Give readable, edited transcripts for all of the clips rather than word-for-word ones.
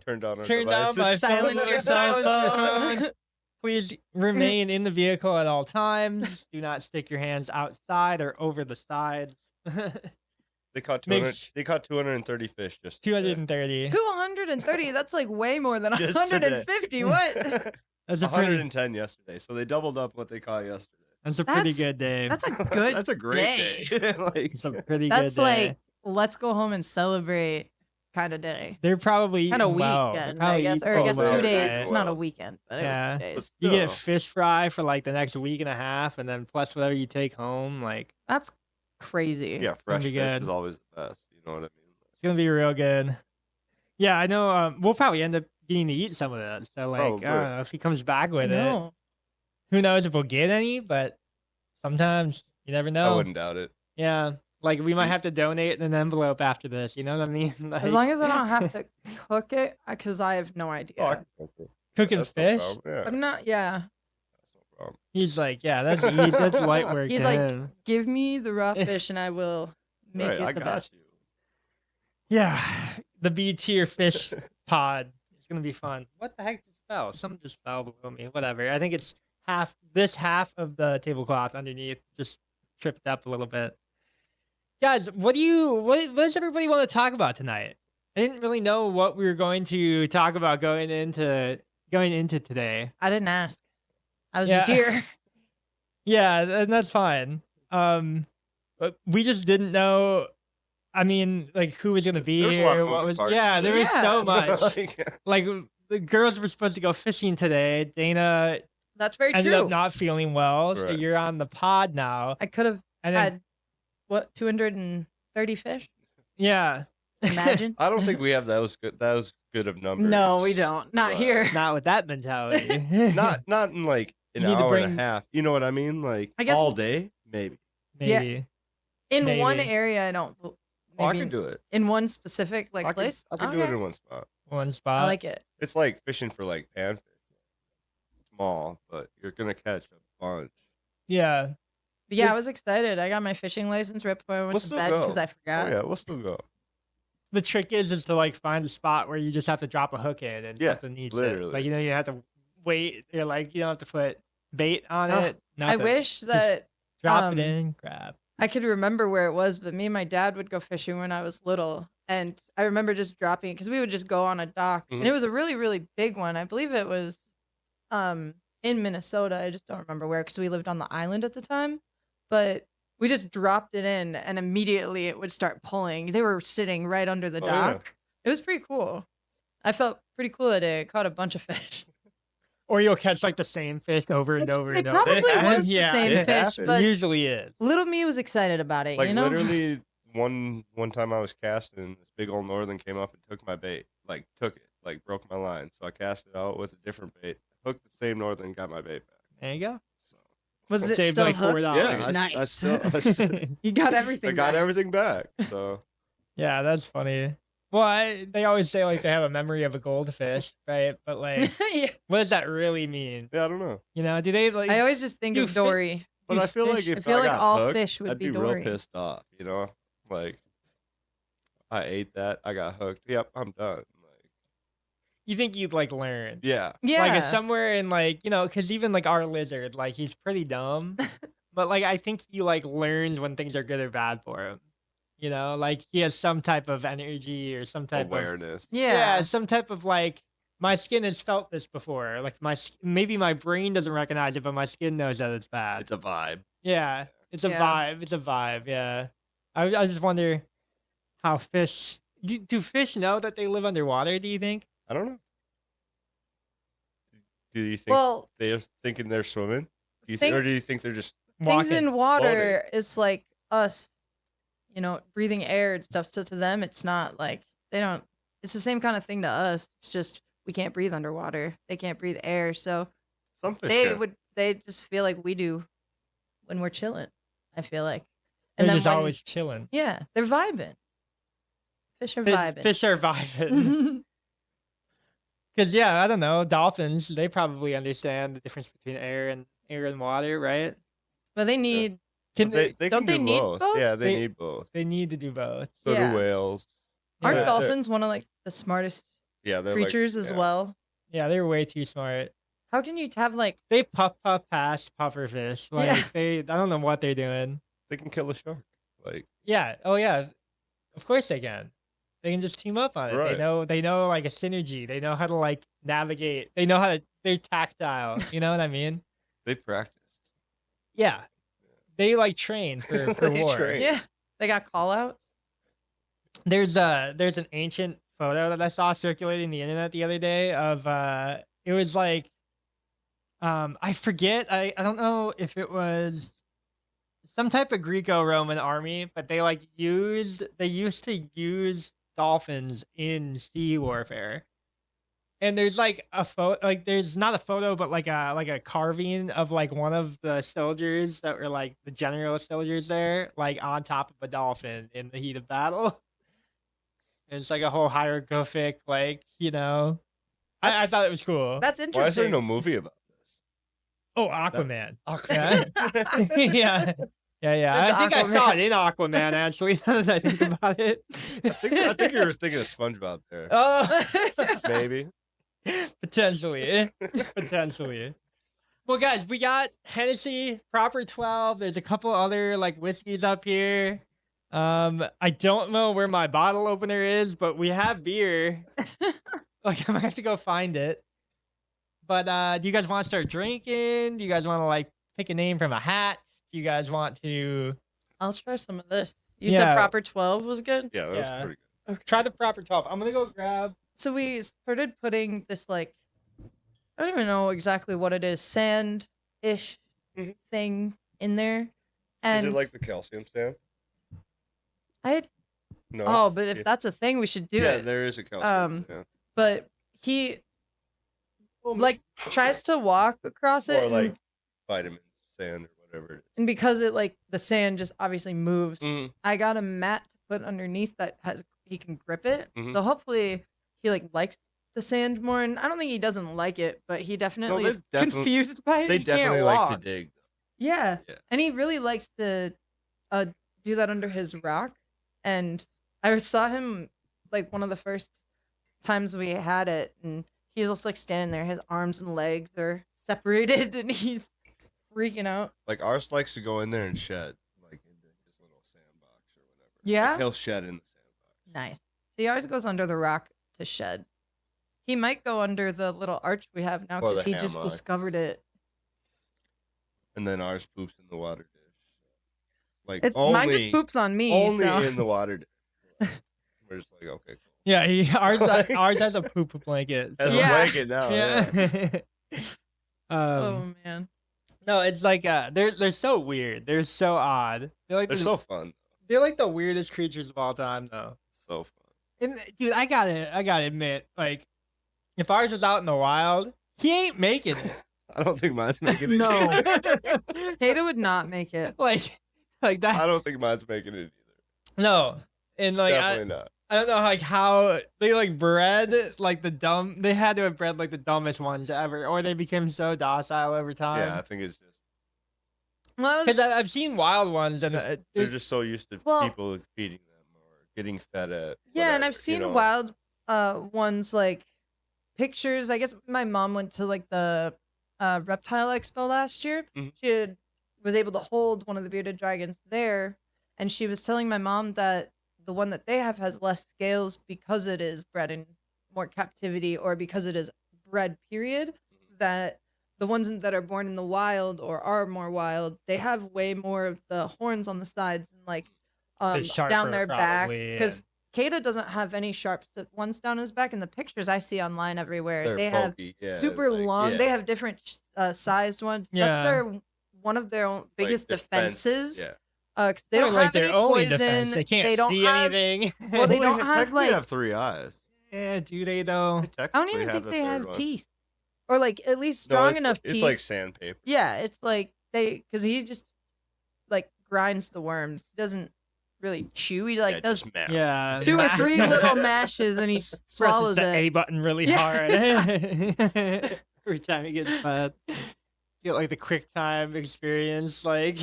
turn down our Turn down devices. my Silence phone. your Silence your phone. phone. Please remain in the vehicle at all times. Do not stick your hands outside or over the sides. They caught Make 200. sh- They caught 230 fish just today. 230. 230. That's like way more than Just today. 150. What? That's a pretty. 110 yesterday, so they doubled up what they caught yesterday. That's a pretty That's- good day. That's a good. That's a great day. Like, It's a pretty That's good day. like let's go home and celebrate kind of day. They're probably Kind of eating well. weekend, They're I probably guess. eating Or I guess well 2 days. today. It's not a weekend, but it was Yeah. 2 days. You get still. fish fry for like the next week and a half, and then plus whatever you take home. Like That's crazy. yeah, fresh be fish good. is always the best. You know what I mean? it's gonna be real good. Yeah, I know. We'll probably end up getting to eat some of that. So like, Probably. I don't know if he comes back with it. No. Who knows if we'll get any? But sometimes you never I know. wouldn't doubt it. Yeah, like we might have to donate an envelope after this. You know what I mean? Like, As long as I don't have to cook it, because I have no idea. Oh, I can cook it. cooking That's no fish. problem. Yeah, I'm not. Yeah. that's no problem. He's like, yeah, that's easy. That's light work. He's to like, him. give me the raw fish and I will make Right, it I the got best. you. Yeah, the B tier fish pod. It's gonna be fun. What the heck just fell? Something just fell below me. Whatever. I think it's this half of the tablecloth underneath just tripped up a little bit. Guys, what does everybody want to talk about tonight? I didn't really know what we were going to talk about going into today. I didn't ask. I was just Yeah. here. Yeah, and that's fine. But we just didn't know. I mean, like who was gonna be There was a lot here? of What moving was? parts Yeah, there was today. so Yeah. much. Like, Like the girls were supposed to go fishing today. Dana That's very ended true. up not feeling well, so Correct. you're on the pod now. I could have And then, had what 230 fish. yeah, Imagine. I don't think we have those good of numbers. No, we don't. Not but here. not with that mentality. Not in like an You need to hour and bring- a half. You know what I mean? Like I guess- all day, maybe. Maybe. In one maybe. area, I don't. Oh, I maybe can do it. in one specific like I can, place. I can do it in one spot. One spot. I like it. It's like fishing for like panfish. Small, but you're gonna catch a bunch. Yeah. But yeah, I was excited. I got my fishing license right before I went We'll to still bed go. because I Oh forgot. yeah, we'll still go. The trick is to like find a spot where you just have to drop a hook in and Yeah, something needs it. literally. Like you have to wait. You're like you don't have to put bait on Ugh, it. I nothing. wish that Drop um, it in, grab. I could remember where it was, but me and my dad would go fishing when I was little. And I remember just dropping it because we would just go on a dock. And Mhm. it was a really, really big one. I believe it was in Minnesota. I just don't remember where because we lived on the island at the time. But we just dropped it in and immediately it would start pulling. They were sitting right under the Oh, yeah. dock. It was pretty cool. I felt pretty cool that day. I caught a bunch of fish. Or you'll catch like the same fish over and over It and over. probably It was the Yeah, same it fish, happens. It but usually is. little me was excited about it, Like you know? literally one time I was casting, this big old northern came up and took my bait. Like took it, like broke my line. So I cast it out with a different bait. Hooked the same northern, got my bait back. There you go. So Was it Saved still like hooked? $4. yeah, I Nice. still, You got everything I got back. everything back. So Yeah, that's funny. Well, they always say like they have a memory of a goldfish, right? But like, Yeah. what does that really mean? yeah, I don't know. You know, do they like? I always just think do of fi- Dory. But do I feel like fish- if I feel like got all hooked, fish would I'd be be Dory. real pissed off. You know, like I ate that, I got hooked. Yep, I'm done. Like you think you'd like learn? yeah, Yeah. Like it's somewhere in like because even like our lizard, like he's pretty dumb, but like I think he like learns when things are good or bad for him. You know, like he has some type of energy or some type of awareness. yeah. some type of like my skin has felt this before. Like maybe my brain doesn't recognize it, but my skin knows that it's bad. It's a vibe. Yeah, it's a Yeah. vibe. It's a vibe. Yeah, I just wonder how fish do fish know that they live underwater? Do you think? I don't know. Do you think Well, they're thinking they're swimming? Think- Or do you think they're just things Walking. in water, it's like us, breathing air and stuff. So to them, it's not like they don't. It's the same kind of thing to us. It's just we can't breathe underwater. They can't breathe air, so some fish? they can. would. They just feel like we do when we're chilling. I feel like, They're and then just when, always chilling. yeah, they're vibing. Fish are Fish, vibing. fish are vibing. Because yeah, I don't know. Dolphins, they probably understand the difference between air and water, right? But they need. Can But they? don't can they do need both. both? Yeah, they They- need both. They need to do both. So Yeah. do whales. Aren't Yeah. dolphins one of like the smartest Yeah, they're creatures like, as yeah. well. Yeah, they're way too smart. How can you have like They puff past pufferfish. Like Yeah. I don't know what they're doing. They can kill a shark. Like, Yeah. Oh yeah. Of course they can. They can just team up on it. Right. They know like a synergy. They know how to like navigate. They know how to they're tactile. You know what I mean? they practiced. Yeah. They like train for They war. train. yeah, they got call outs. There's an ancient photo that I saw circulating the internet the other day of it was like I forget I don't know if it was some type of Greco-Roman army, but they used to use dolphins in sea warfare. And there's like a photo, like there's not a photo, but like a carving of like one of the soldiers that were like the general soldiers there, like on top of a dolphin in the heat of battle. And it's like a whole hieroglyphic, like I thought it was cool. That's Why is interesting. there no movie about Oh, Aquaman. this? Yeah. Yeah. That's I think I saw Aquaman. it in Aquaman actually. Now that I think about it. I think you were thinking of SpongeBob there. Oh, Maybe. potentially. Well, guys, we got Hennessy Proper 12. There's a couple other like whiskeys up here. I don't know where my bottle opener is, but we have beer. Like I might have to go find it. But do you guys want to start drinking? Do you guys want to like pick a name from a hat? Do you guys want to I'll try some of this. You Yeah. said Proper 12 was good? Yeah, that Yeah. was pretty good. try the Proper 12? I'm gonna go grab. So we started putting this like I don't even know exactly what it is, sand-ish Mhm. thing in there. And Is it like the calcium stand? I had, No. oh, but if Yeah. that's a thing, we should do yeah, it. there is a calcium stand. But he like tries to walk across it Or like and, vitamin sand or whatever it is. and because it like the sand just obviously moves, Mhm. I got a mat to put underneath that he can grip it. Mhm. So hopefully he like likes the sand more, and I don't think he doesn't like it, but he definitely they is definitely- confused by it. They He can't definitely like to walk. dig. Yeah. Yeah. And he really likes to do that under his rock. And I saw him like one of the first times we had it, and he's just like standing there, his arms and legs are separated, and he's freaking out. Like ours likes to go in there and shed, like into his little sandbox or whatever. Yeah? Like, he'll shed in the sandbox. Nice. He always goes under the rock to shed. He might go under the little arch we have now Or because the he just hammock. discovered it. And then ours poops in the water dish. Like Mine just poops on me. only So. in the water dish. We're just like, okay, cool. Yeah, ours has a poop blanket. As so- a Yeah. blanket now. Yeah. Yeah. Oh man. No, it's like they're so weird. They're so odd. They're like They're so fun. they're like the weirdest creatures of all time, though. So fun. And dude, I gotta admit, like, if ours was out in the wild, he ain't making it. I don't think mine's making it. No. either. Tato would not make it. like I that. don't think mine's making it either. No, and like Definitely not. I don't know like how they like bred like the dumb. They had to have bred like the dumbest ones ever, or they became so docile over Yeah, time. I think it's just Well, Because I've seen wild ones and they're they're just so used to Well- people feeding them or getting fed at. yeah, and whatever, I've seen you know? wild ones like pictures. I guess my mom went to like the reptile expo last year. Mhm. She was able to hold one of the bearded dragons there, and she was telling my mom that the one that they have has less scales because it is bred in more captivity or because it is bred period. That the ones that are born in the wild or are more wild, they have way more of the horns on the sides and like sharper, down their back probably, because Kata doesn't have any sharp ones down his back. In the pictures I see online everywhere, They're they have bulky, yeah, super like, long. yeah, They have different sized ones. Yeah. That's their one of their own biggest defenses. Yeah. 'Cause they Or, don't like have their any only poison. defense. They can't don't see have, anything. Well, they Well, don't have technically like. have 3 eyes. yeah, do they though? They I don't even technically think the they third have one. teeth, or like at least No, strong it's, enough it's teeth. like sandpaper. Yeah, it's like because he just like grinds the worms. He doesn't really chew. He like Yeah, does just math. Yeah, 2 or 3 little mashes and he swallows Presses the A it. button really Yeah. hard every time he gets fed. Get like the quick time experience, like.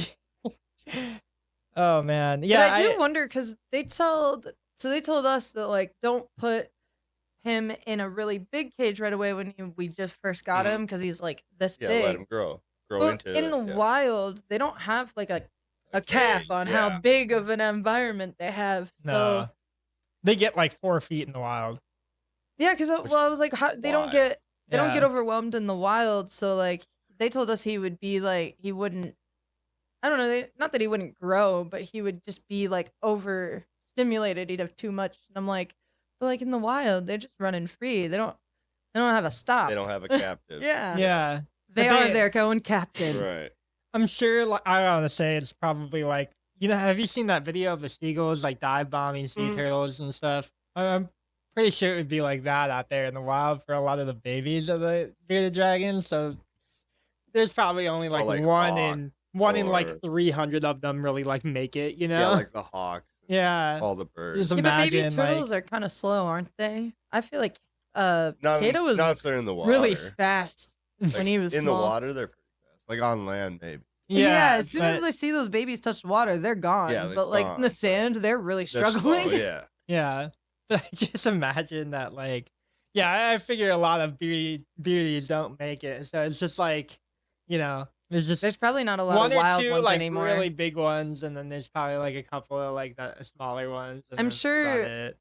Oh man, yeah. But I do wonder because they told us that like don't put him in a really big cage right away when we just first got Mhm. him because he's like this Yeah, let big. him grow But into in it. the Yeah. wild, they don't have like a cap cage, on how yeah. big of an environment they have. So No, they get like 4 feet in the wild. yeah, because Which- I was like, how, they don't why? get Yeah. overwhelmed in the wild. So like they told us he would be like he wouldn't. I don't know. Not that he wouldn't grow, but he would just be like overstimulated. He'd have too much. And I'm like, but like in the wild, they're just running free. They don't have a stop. They don't have a captive. Yeah. Yeah. They But are they- their going captain. Right. I'm sure, like, I want to say it's probably like, have you seen that video of the seagulls like dive bombing sea Mhm. turtles and stuff? I'm pretty sure it would be like that out there in the wild for a lot of the babies of the bearded dragons. So there's probably only like, like one hawk in or- like 300 of them really like make it, you know? Yeah, like the hawk, Yeah. all the birds. Just Yeah, but baby imagine, turtles like, are kind of slow, aren't they? I feel like Not, Kato was not if they're in the water. really fast Like, when he was in small. the water, they're pretty fast. Like on land, maybe. Yeah, as soon as but- I see those babies touch water, they're gone. Yeah, they're but like in gone, the but sand, they're really They're slow, struggling. yeah. Yeah. But I just imagine that, like, yeah, I figure a lot of beauties don't make it. So it's just like, there's just There's probably not a lot one of or wild two ones like anymore. really big ones, and then there's probably like a couple of like the smaller ones. And I'm then that's sure- about it.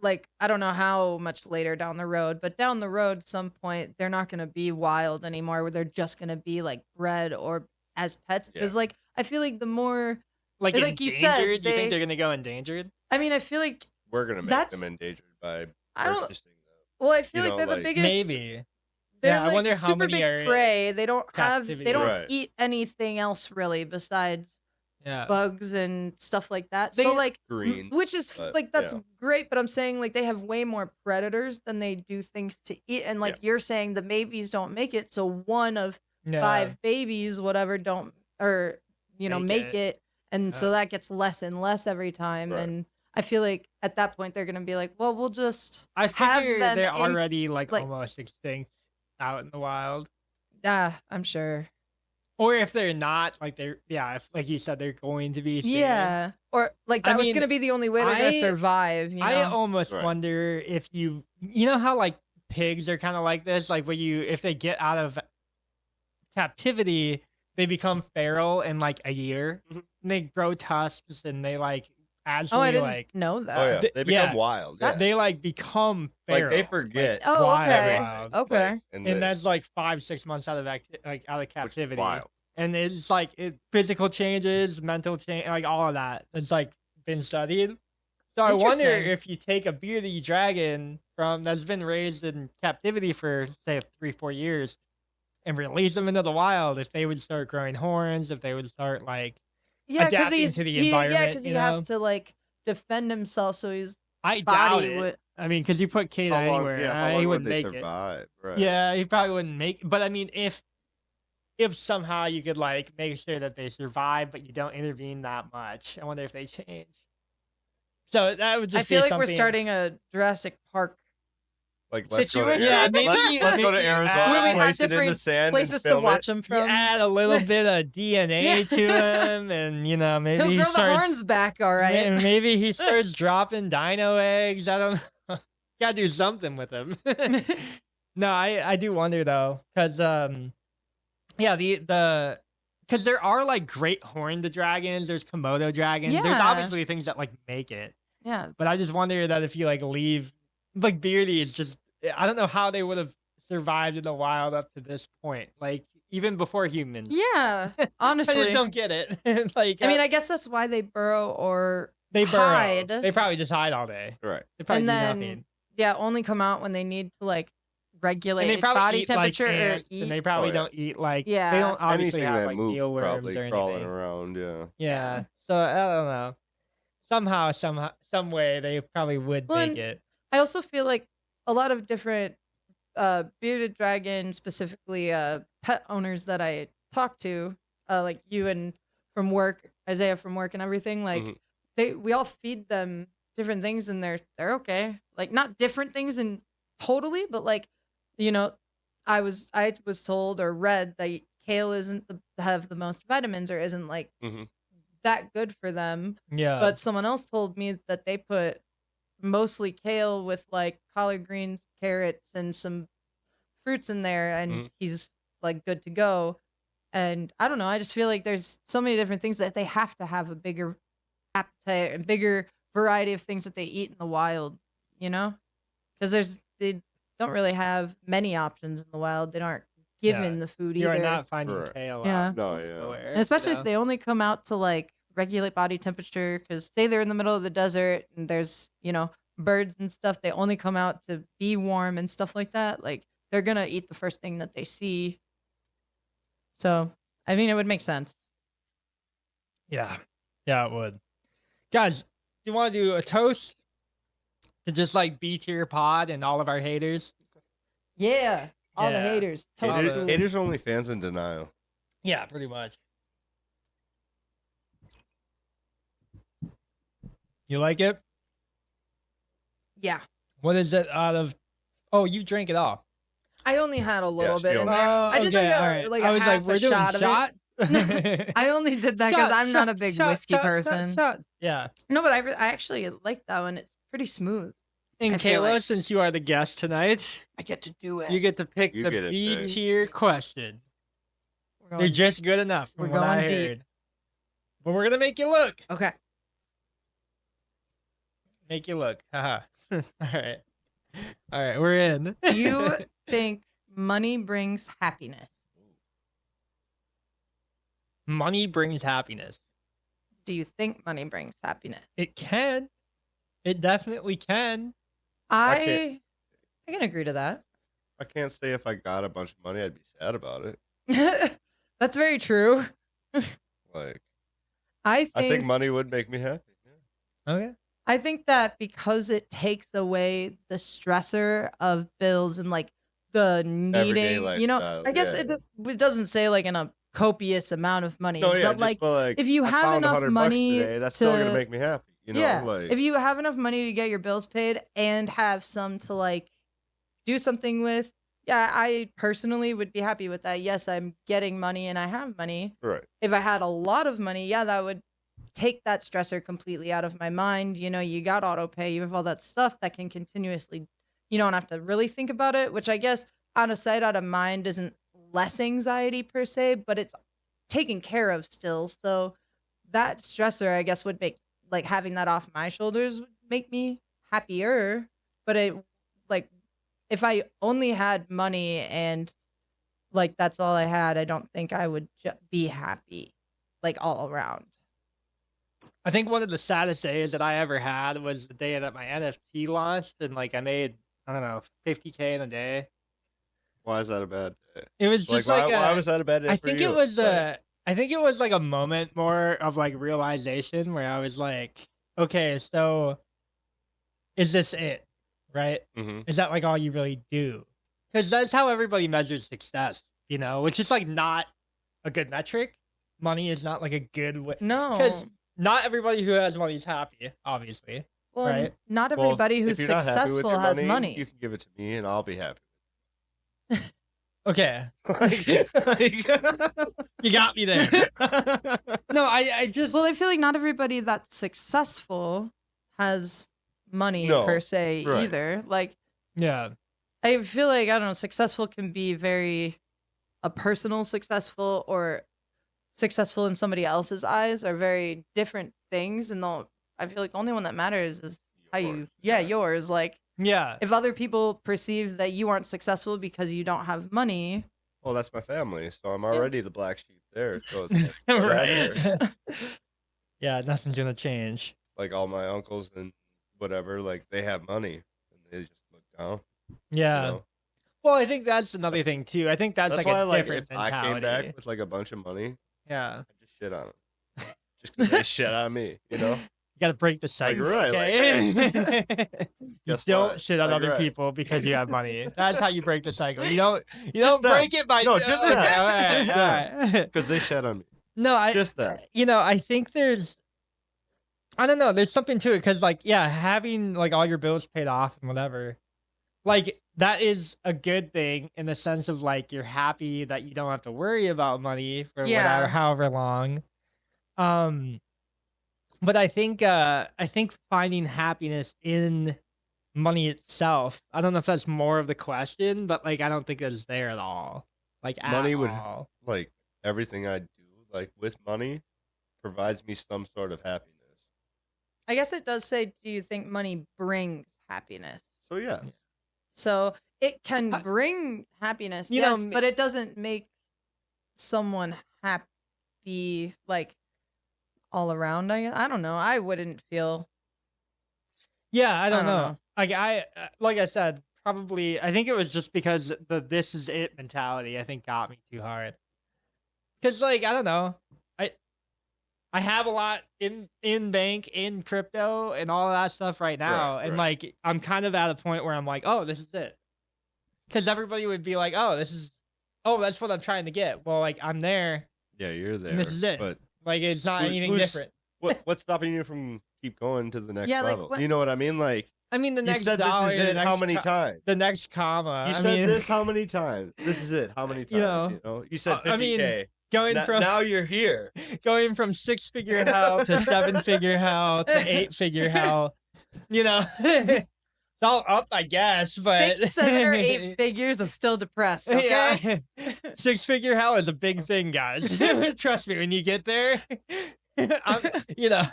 Like I don't know how much later down the road, but down the road, some point they're not gonna be wild anymore. Where they're just gonna be like bred or as pets. Yeah. Because like I feel like the more, Like like you endangered. said, You they- think they're gonna go endangered? I mean, I feel like We're gonna make That's- them endangered by I don't. purchasing them. Well, I feel you like know, they're the like- biggest. Maybe. They're Yeah, I like wonder how super many big are prey. They don't captivity. They don't Right. eat anything else really besides Yeah. bugs and stuff like that. They- So like, Greens, which is but, like that's yeah. great. But I'm saying like they have way more predators than they do things to eat. And like you're saying, the babies don't make it. So one of Yeah. 5 babies, whatever, don't or make Make it. And so that gets less and less every time. Right. And I feel like at that point they're gonna be like, well, we'll just I have figure them they're in- already like like- almost extinct out in the wild. I'm sure. Or if they're not, like if like you said, they're going to be soon. Yeah. Or like I that was mean, gonna be the only way they're I- gonna survive. I almost Right. wonder if you know how like pigs are kind of like this, like where if they get out of captivity, they become feral in like a year. Mhm. And they grow tusks and they like Oh, I actually didn't like know that. Oh yeah, th- they become yeah. wild. Yeah. they like become feral. like they forget. Oh, wild, okay. wild. Okay. and And that's like 5-6 months out of out of captivity. Wild. And it's like physical changes, mental change, like all of that. It's like been studied. So I wonder Interesting. if you take a bearded dragon that's been raised in captivity for say 3-4 years and release them into the wild, if they would start growing horns, if they would start like Yeah, because adapting he's to the yeah, environment, because he you has know? to like defend himself, so his I doubt body it. would. I mean, because you put Kato How long, anywhere, yeah, how he long would wouldn't they make it. survive? Right. Yeah, he probably wouldn't make. But I mean, if somehow you could like make sure that they survive, but you don't intervene that much, I wonder if they change. So that would just. I feel be like we're something- starting a Jurassic Park Like let's go to Situation. Yeah, Arizona. maybe let's go to maybe Arizona, add- where we have place it in the different sand, places and to film watch it. him You from. add a little bit of DNA Yeah. to him, and maybe He'll he grow the starts. horns back, all right. Maybe he starts dropping dino eggs. I don't know. Gotta do something with him. No, I do wonder though, because yeah, because there are like great horned dragons. There's Komodo dragons. There's Yeah. obviously things that like make it, Yeah, but I just wonder that if you like leave, like Beardy is just, I don't know how they would have survived in the wild up to this point, like even before humans. yeah. I Honestly, just don't get it. Like, I mean, I guess that's why they burrow or they burrow. hide. They probably just hide all day. Right. They probably And do then nothing. yeah, only come out when they need to like regulate And they probably body eat, temperature like, or ants, eat. and they probably yeah. don't eat like Yeah. they don't obviously Anything have that like moves mealworms probably or crawling anything. around. Yeah. Yeah. So I don't know. Somehow, some way, they probably would Well, make and- it. I also feel like a lot of different bearded dragon, specifically pet owners that I talk to, like you and from work, Isaiah from work and everything, like Mhm. we all feed them different things and they're okay. Like not different things and totally, but like, I was told or read that kale isn't have the most vitamins or isn't like Mhm. that good for them. Yeah. But someone else told me that they put mostly kale with like collard greens, carrots, and some fruits in there, and he's like good to go. And I don't know, I just feel like there's so many different things that they have to have a bigger appetite and bigger variety of things that they eat in the wild, you know? Because they don't really have many options in the wild. They aren't given the food You either. are not finding Right. kale Yeah. out No, yeah. nowhere, And especially you if know? they only come out to like regulate body temperature, because say they're in the middle of the desert and there's, birds and stuff, they only come out to be warm and stuff like that. Like they're gonna eat the first thing that they see. So, I mean, it would make sense. Yeah. Yeah, it would. Guys, do you want to do a toast to just like B tier pod and all of our haters? Yeah. All the Yeah. haters. Toast Haters- food. Haters are only fans in denial. Yeah, pretty much. You like it? Yeah. What is it out of? Oh, you drank it all. I only had a little she bit in only- there. I did like a, all right. like I a was half we're a doing shot of it. shot? I only did that because Shot, I'm not a shot, big shot, whiskey shot, shot, person. shot. Yeah. No, but I actually like that one. It's pretty smooth. And I feel Kayla, like- since you are the guest tonight, I get to do it. you get to pick You the get it, B babe. tier question. We're They're just good enough from we're what I going deep. heard. But we're gonna make you look. Okay. Make you look. Haha. All right. All right, we're in. Do you think money brings happiness? Money brings happiness. Do you think money brings happiness? It can. It definitely can. I can agree to that. I can't say if I got a bunch of money, I'd be sad about it. That's very true. Like, I I think think money would make me happy. Yeah. Okay. I think that because it takes away the stressor of bills and like the Everyday needing, lifestyle, I guess yeah. it doesn't say like in a copious amount of money, No, yeah, but just like like if you I have found enough $100 money today, that's still to- gonna make me happy. You know, yeah, like if you have enough money to get your bills paid and have some to like do something with, yeah, I personally would be happy with that. Yes, I'm getting money and I have money. right. If I had a lot of money, yeah, that would take that stressor completely out of my mind. You got auto pay, you have all that stuff that can continuously, you don't have to really think about it, which I guess out of sight, out of mind isn't less anxiety per se, but it's taken care of still. So that stressor, I guess, would make like having that off my shoulders would make me happier. But it like if I only had money and like that's all I had, I don't think I would be happy like all around. I think one of the saddest days that I ever had was the day that my NFT launched, and like I made, I don't know, 50K in a day. Why is that a bad day? It was just like, why was that a bad day? I for think you? it was Like, I think it was like a moment more of like realization where I was like, okay, so is this it? Right? mhm. Is that like all you really do? Because that's how everybody measures success, which is like not a good metric. Money is not like a good way. No. Because not everybody who has money is happy, obviously. Well, right. not Well, everybody if who's you're not happy with successful your has money. You can give it to me, and I'll be happy. Okay. Like, You got me there. No, I just. Well, I feel like not everybody that's successful has money No, per se right. either. Like, Yeah. I feel like, I don't know, successful can be very a personal successful or successful in somebody else's eyes are very different things. And I feel like the only one that matters is how Yours, yours. Like, Yeah. if other people perceive that you aren't successful because you don't have money, well, that's my family, so I'm already the black sheep there. So it's like, Right. Yeah, nothing's gonna change. like all my uncles and whatever, like they have money, and they just look down. Yeah. You know? Well, I think that's another thing too. I think that's like why, a like, different if I mentality. came back with like a bunch of money, Yeah. I just shit on them. Just because they shit on me, you know? You gotta break the cycle. right, like, okay? You Guess don't what? shit on Like, other right. people because you have money. That's how you break the cycle. You don't Just them. break it by No, just okay, them. all right, Just all them. right. Because they shit on me. No, Just that. I think I don't know, there's something to it because like, yeah, having like all your bills paid off and whatever, like that is a good thing in the sense of like you're happy that you don't have to worry about money for Yeah. however long. But I think finding happiness in money itself. I don't know if that's more of the question, but like I don't think it's there at all. Like at Money would all. like everything I do, like with money, provides me some sort of happiness. I guess it does say, do you think money brings happiness? So yeah, So it can I- bring happiness, You know, yes, but it doesn't make someone happy like all around. I don't know. I wouldn't feel. Yeah, I don't don't know. know. Like I said, probably I think it was just because the this is it mentality I think got me too hard. Cuz like I don't know. I have a lot in bank, in crypto and all of that stuff right now and right. like I'm kind of at a point where I'm like, "Oh, this is it." Cuz everybody would be like, "Oh, that's what I'm trying to get." Well, like I'm there. yeah, you're there. And this is it. But Like it's not anything who's- different. what's stopping you from keep going to the next Yeah, like, level? what- You know what I mean? Like I mean, the you next said, dollar, this is the it. How next many times? the next comma. You I said mean, this how many times? This is it. How many times? You know, You said 50K. I mean, going from now you're here. going from 6-figure hell to 7-figure hell to 8-figure hell. You know, it's all up, I guess. But 6, 7, or 8 figures, I'm still depressed. Okay. Yeah. 6-figure hell is a big thing, guys. Trust me, when you get there, you know,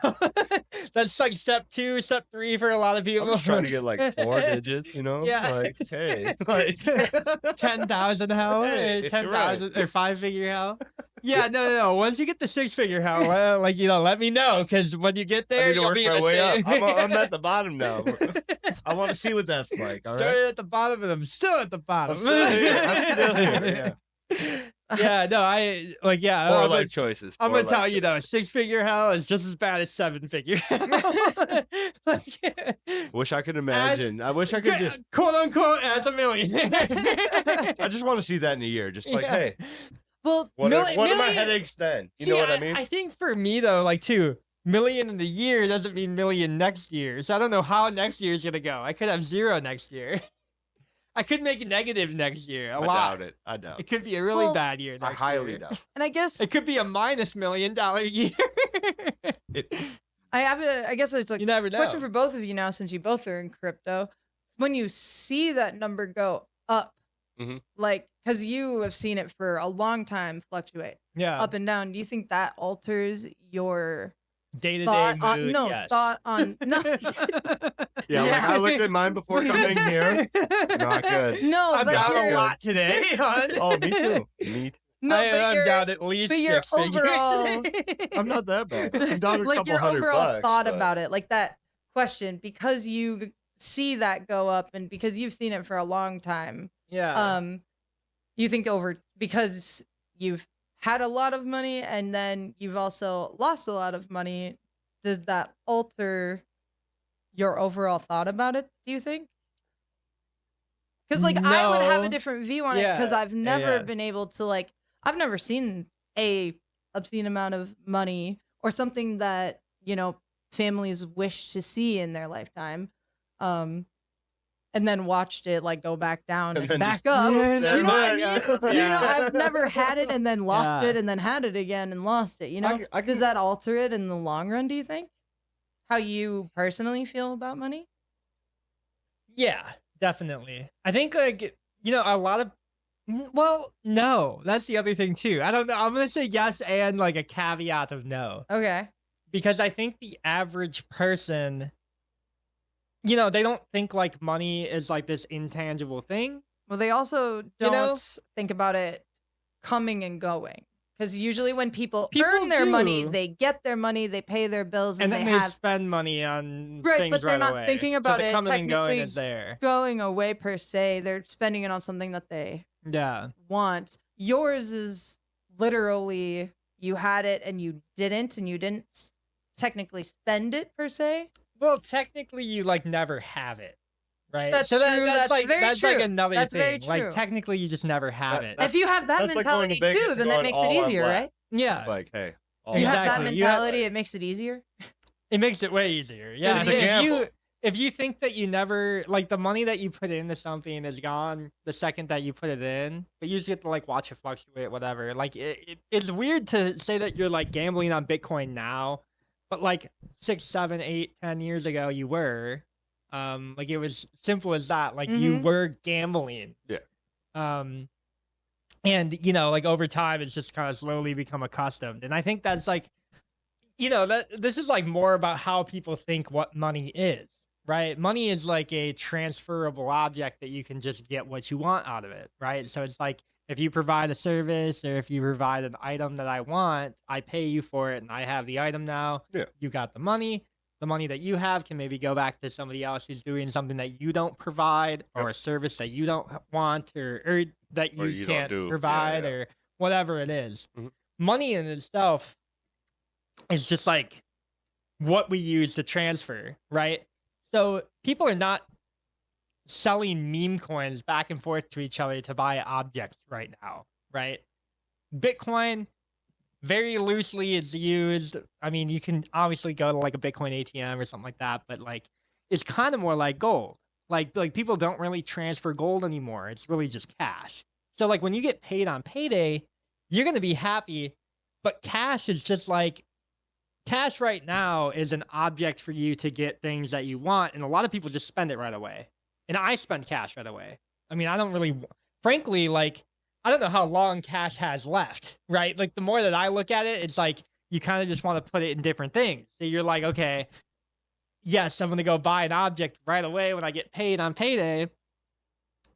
that's like step 2, step 3 for a lot of people. I'm just trying to get like 4 digits, you know? Yeah. Like, hey, like 10,000 hell, Hey, 10,000 right. or 5-figure hell. Yeah, no. Once you get the 6-figure hell, like let me know because when you get I there, need to you'll work be my the way up. same. I'm at the bottom now. I want to see what that's like. All right. Started at the bottom and I'm still at the bottom. I'm still here. I'm still here. Yeah, no, I like yeah. Poor I'm life choices. I'm poor gonna tell life you though, choices. 6-figure hell is just as bad as 7-figure hell. Like, Wish I could imagine. I wish I could just. quote unquote as a millionaire. I just want to see that in a year. Just like, Yeah. hey, Well, what are my million- headaches then? You See, know what I mean? I think for me though, like too, million in the year doesn't mean million next year. So I don't know how next year is gonna go. I could have 0 next year. I could make negative next year. A I lot. doubt it. I doubt It it. could be a really Well, bad year. I Next highly year. doubt and I guess It could be a minus $1 million year. it. I guess it's a You never know. question for both of you now, since you both are in crypto. When you see that number go up, Mhm. like because you have seen it for a long time fluctuate Yeah. up and down, do you think that alters your Day to day thought on mood. no yes. thought on no Yeah, like I looked at mine before coming here. Not good. no I'm but down a your- lot today, hon. Oh, me too. Me too. no but I'm your, down at least but your 6 figures. overall- I'm not that bad. I'm down a like couple your $100. overall thought but- about it, like that question, because you see that go up and because you've seen it for a long time. Yeah. You think because you've had a lot of money and then you've also lost a lot of money, does that alter your overall thought about it, do you think? Because like I would have a No. different view on it because Yeah. I've never Yeah. been able to like I've never seen a obscene amount of money or something that, you know, families wish to see in their lifetime. And then watched it like go back down And and then back just- up. Yeah, You know what I mean? yeah. You know, I've never had it and then lost Yeah. it and then had it again and lost it. You know, I does can- that alter it in the long run? Do you think? How you personally feel about money? Yeah, definitely. I think like a lot of well, no. That's the other thing too. I don't know. I'm going to say yes and like a caveat of no. Okay. Because I think the average person they don't think like money is like this intangible thing. Well, they also don't know? think about it coming and going. Because usually when people People earn their money, do. they get their money, they pay their bills, And and then they they have spend money on Right, things but they're right not away. thinking So about the it coming and going technically is there. going away per se. They're spending it on something that they Yeah. want. Yours is literally you had it and you didn't technically spend it per se. Well, technically, you like never have it, right? That's true, that's like very that's like true. another That's thing. very true. Like technically, you just never have it. That's- If you have that that's like going to mentality Vegas too, and then that going makes it all on easier, black. right? Yeah, Like, hey, all You have that Exactly. You have- mentality, it makes it easier. it makes it way easier. Yeah, It's like, a gamble. if you think that you never like the money that you put into something is gone the second that you put it in, but you just get to like watch it fluctuate, whatever. Like it's weird to say that you're like gambling on Bitcoin now, but like 6, 7, 8, 10 years ago, you were. Like it was simple as that. Like you Mhm. were gambling. Yeah. And you know, like over time, it's just kind of slowly become accustomed. And I think that's like, you know, that this is like more about how people think what money is, right? Money is like a transferable object that you can just get what you want out of it, right? So it's like if you provide a service or if you provide an item that I want, I pay you for it and I have the item now. Yeah. You got the money. The money that you have can maybe go back to somebody else who's doing something that you don't provide or a service that you don't want or that Or you you don't can't do. Yeah, provide yeah. or whatever it is. Mhm. Money in itself is just like what we use to transfer, right? So people are not selling meme coins back and forth to each other to buy objects right now, right? Bitcoin very loosely is used. I mean, you can obviously go to like a Bitcoin ATM or something like that, but like it's kind of more like gold. Like people don't really transfer gold anymore. It's really just cash. So like when you get paid on payday, you're going to be happy, but cash is just like cash right now is an object for you to get things that you want, and a lot of people just spend it right away. And I spend cash right away. I mean, I don't really, frankly, like I don't know how long cash has left, right? Like the more that I look at it, it's like you kind of just want to put it in different things. So you're like, okay, yes, I'm gonna go buy an object right away when I get paid on payday.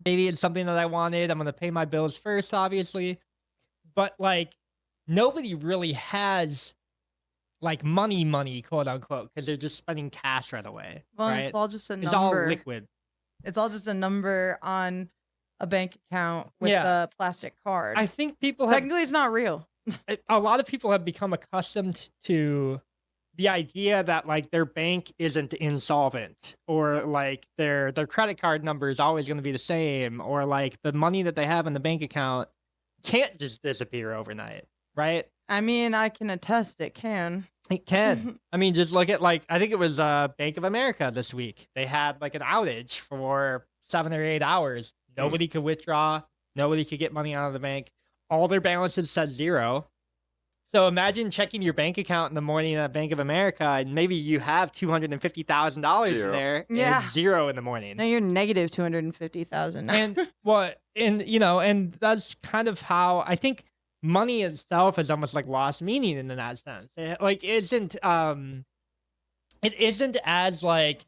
Maybe it's something that I wanted. I'm gonna pay my bills first, obviously, but like nobody really has like money, quote unquote, because they're just spending cash right away. Well, and right? it's all just a It's all number. liquid. It's all just a number on a bank account with Yeah. a plastic card. I think people have Technically, it's not real. a lot of people have become accustomed to the idea that like their bank isn't insolvent or like their credit card number is always going to be the same or like the money that they have in the bank account can't just disappear overnight, right? I mean, I can attest it can. It can. I mean, just look at like I think it was Bank of America this week. They had like an outage for 7 or 8 hours. Nobody could withdraw. Nobody could get money out of the bank. All their balances said zero. So imagine checking your bank account in the morning at Bank of America, and maybe you have $250,000 in Zero. there, and Yeah. it's zero in the morning. Now you're negative 250,000. And what, and you know, and that's kind of how I think money itself has almost like lost meaning in that sense. It, like it isn't as like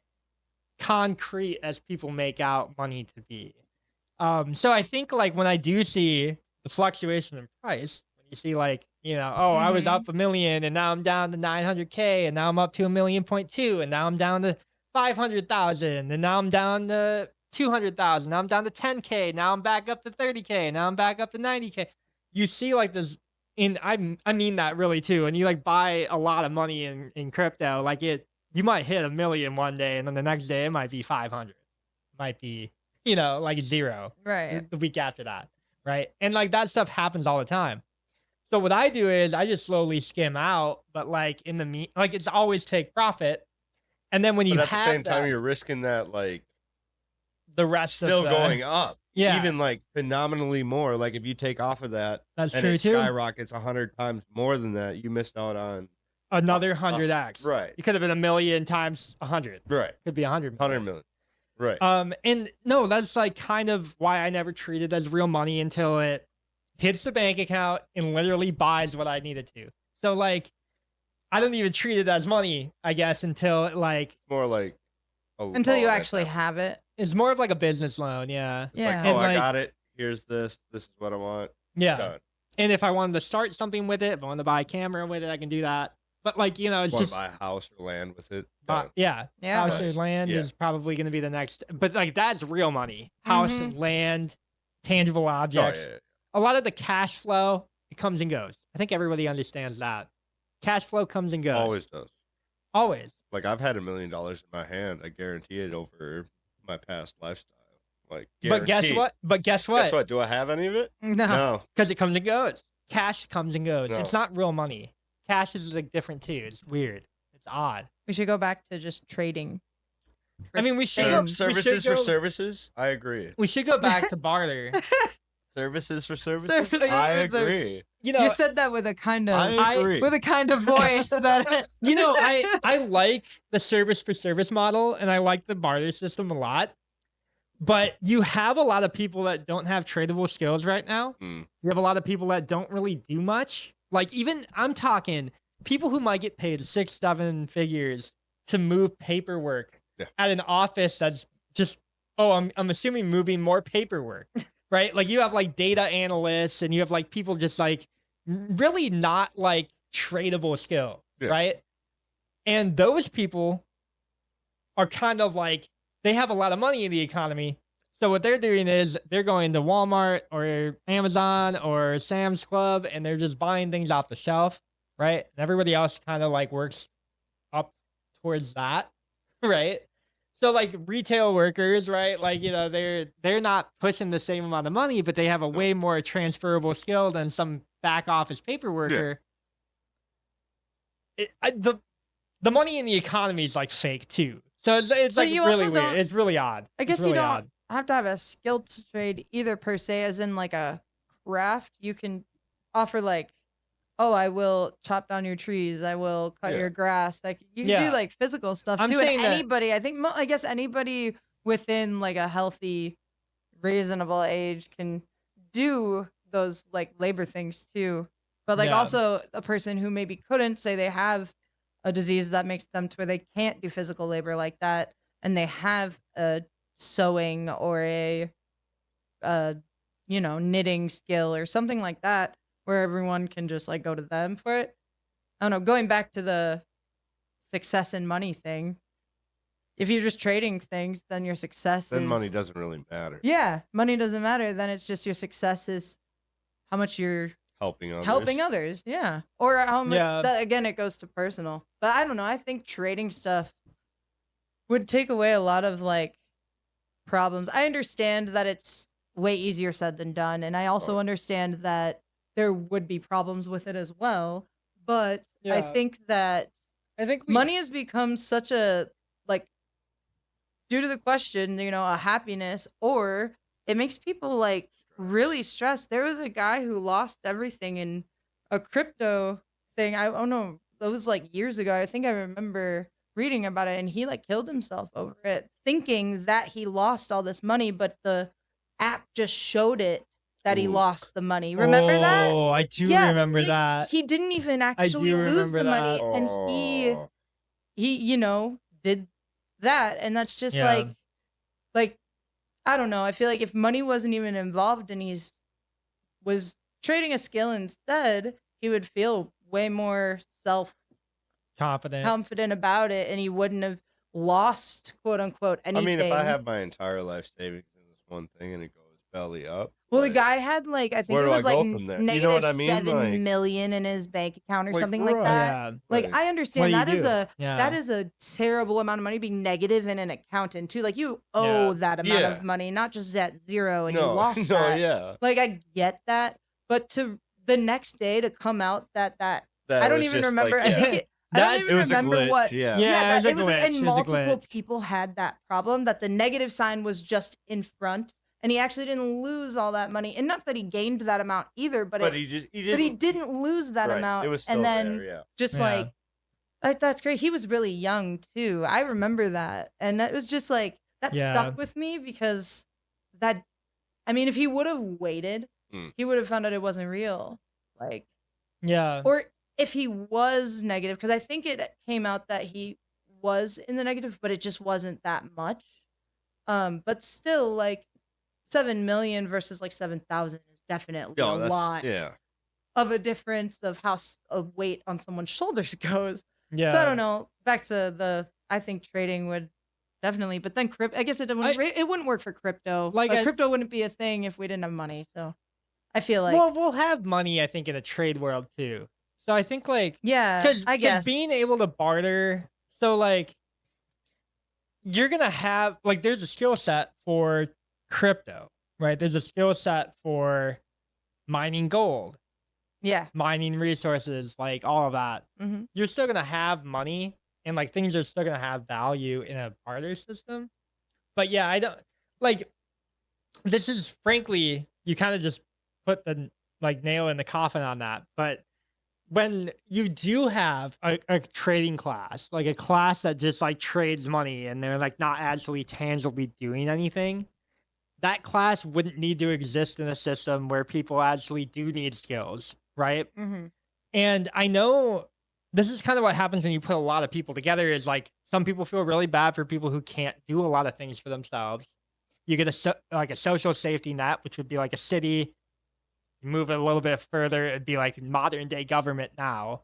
concrete as people make out money to be. So I think like when I do see the fluctuation in price, when you see like, you know, oh, I was up $1 million and now I'm down to 900K and now I'm up to 1.2 million and now I'm down to 500,000 and now I'm down to 200,000. Now I'm down to 10K. Now I'm back up to 30K. Now I'm back up to 90K. You see like this I mean that really too. And you like buy a lot of money in crypto, like you might hit 1 million one day and then the next day it might be 500. Might be, you know, like zero Right. the week after that, right? And like that stuff happens all the time. So what I do is I just slowly skim out, but like in the like it's always take profit, and then when you But at have the same that, time, you're risking that like the rest still of the, going up. yeah, Even like phenomenally more. Like if you take off of that that's and true it too. skyrockets 100 times more than that, you missed out on Another 100x, right. You could have been 1 million times 100. Right. Could be 100 100 million. Right. And no, that's like kind of why I never treat it as real money until it hits the bank account and literally buys what I needed to. So like, I don't even treat it as money, I guess, until like It's more like Until you loan at actually that have it. it's more of like a business loan, yeah, It's Yeah. like, And oh, I like- got it. Here's this. This is what I want. yeah. Done. And if I wanted to start something with it, if I wanted to buy a camera with it, I can do that. But like, you know, it's Want just to buy a house or land with it. Done. yeah, Yeah. house Right. or land Yeah. is probably going to be the next. But like, that's real money. House Mhm. and land, tangible Oh, objects. yeah. A lot of the cash flow, it comes and goes. I think everybody understands that. Cash flow comes and goes. Always does. Always. Like I've had $1 million in my hand. I guarantee it over my past lifestyle. Like, But guess guaranteed. what? But guess Guess what? what? Do I have any of it? No. No. Because it comes and goes. Cash comes and goes. No. It's not real money. Cash is like different too. It's weird. It's odd. We should go back to just trading. I mean, we should Same. go, we Services should for go- services. I agree. We should go back to barter. Services for services. Services I for ser- agree. You know, You said that with a kind of I agree. with a kind of voice that you know, I like the service for service model and I like the barter system a lot. But you have a lot of people that don't have tradable skills right now. Mm. You have a lot of people that don't really do much. Like even I'm talking people who might get paid 6-7 figures to move paperwork at an office that's just I'm assuming moving more paperwork, right? Like you have like data analysts and you have like people just like really not like tradable skill, right? And those people are kind of like they have a lot of money in the economy. So what they're doing is they're going to Walmart or Amazon or Sam's Club and they're just buying things off the shelf, right? And everybody else kind of like works up towards that, right? So like retail workers, right? Like, you know, they're not pushing the same amount of money, but they have a way more transferable skill than some back office paper worker. The money in the economy is like fake too. So it's But like you really also weird. don't- It's really odd. I guess It's really you don't odd. have to have a skill to trade either per se, as in like a craft. You can offer like, oh, I will chop down your trees. I will cut your grass. Like you can Yeah. do like physical stuff I'm too. And saying that- anybody, I guess anybody within like a healthy, reasonable age can do those like labor things too. But like Yeah. also a person who maybe couldn't, say they have a disease that makes them to where they can't do physical labor like that, and they have a sewing or a knitting skill or something like that, where everyone can just like go to them for it. I don't know, going back to the success and money thing, if you're just trading things, then your success Then is money doesn't really matter. yeah, money doesn't matter. Then it's just your success is how much you're Helping others. helping others. Yeah. Or how much Yeah. that again, it goes to personal. But I don't know. I think trading stuff would take away a lot of like problems. I understand that it's way easier said than done. And I also Right. understand that there would be problems with it as well. But I Yeah. think that I think money has become such a like due to the question, a happiness, or it makes people like really stressed. There was a guy who lost everything in a crypto thing. I don't know, that was like years ago. I think I remember reading about it, and he like killed himself over it, thinking that he lost all this money, but the app just showed it that he Ooh. lost the money. Remember that? Oh, I do Yeah, remember like, that. He didn't even actually do lose the remember money, that. and Oh. he did that, and that's just Yeah. like I don't know. I feel like if money wasn't even involved and was trading a skill instead, he would feel way more Confident. confident about it, and he wouldn't have lost quote unquote I anything. mean, if I have my entire life savings in this one thing and it goes belly up. well, the like, guy had like I think where it do I was like go from there? You know negative what I mean? 7 million Like- in his bank account or Like, something like right. that. Yeah. Like Like, I understand What that do you is do? a Yeah. that is a terrible amount of money being negative in an accountant too. Like you owe Yeah. that amount Yeah. of money, not just at zero and you no, lost no, that. yeah. Like I get that, but to the next day to come out that That I don't was even just remember. Like, I yeah. think I don't That- even it was remember a glitch. what. Yeah. Yeah. that, it was a glitch. and It was a multiple glitch. people had that problem. That the negative sign was just in front, and he actually didn't lose all that money. And not that he gained that amount either, but he he didn't lose that right, amount. It was still and then there, yeah. just Yeah. like that's great. He was really young too. I remember that, and that was just like that Yeah. stuck with me because that. I mean, if he would have waited, Hmm. he would have found out it wasn't real. Like, Yeah. or if he was negative, because I think it came out that he was in the negative, but it just wasn't that much. But still, like 7 million versus like 7,000 is definitely Yeah, a that's- lot Yeah. of a difference of how a weight on someone's shoulders goes. Yeah. So I don't know. Back to I think trading would definitely, but then crypto. I guess it wouldn't work for crypto. Like Like I- crypto wouldn't be a thing if we didn't have money. So I feel like well, we'll have money, I think, in a trade world too. So I think like yeah, because I guess being able to barter, so like you're gonna have like there's a skill set for crypto, right? There's a skill set for mining gold, yeah. mining resources, like all of that. hmm You're still gonna have money and like things are still gonna have value in a barter system. But yeah, I don't like this is frankly, you kind of just put the like nail in the coffin on that. But when you do have a trading class, like a class that just like trades money and they're like not actually tangibly doing anything, that class wouldn't need to exist in a system where people actually do need skills, right? Mm-hmm. And I know this is kind of what happens when you put a lot of people together is like some people feel really bad for people who can't do a lot of things for themselves. You get like a social safety net, which would be like a city. You move it a little bit further, it'd be like modern day government now.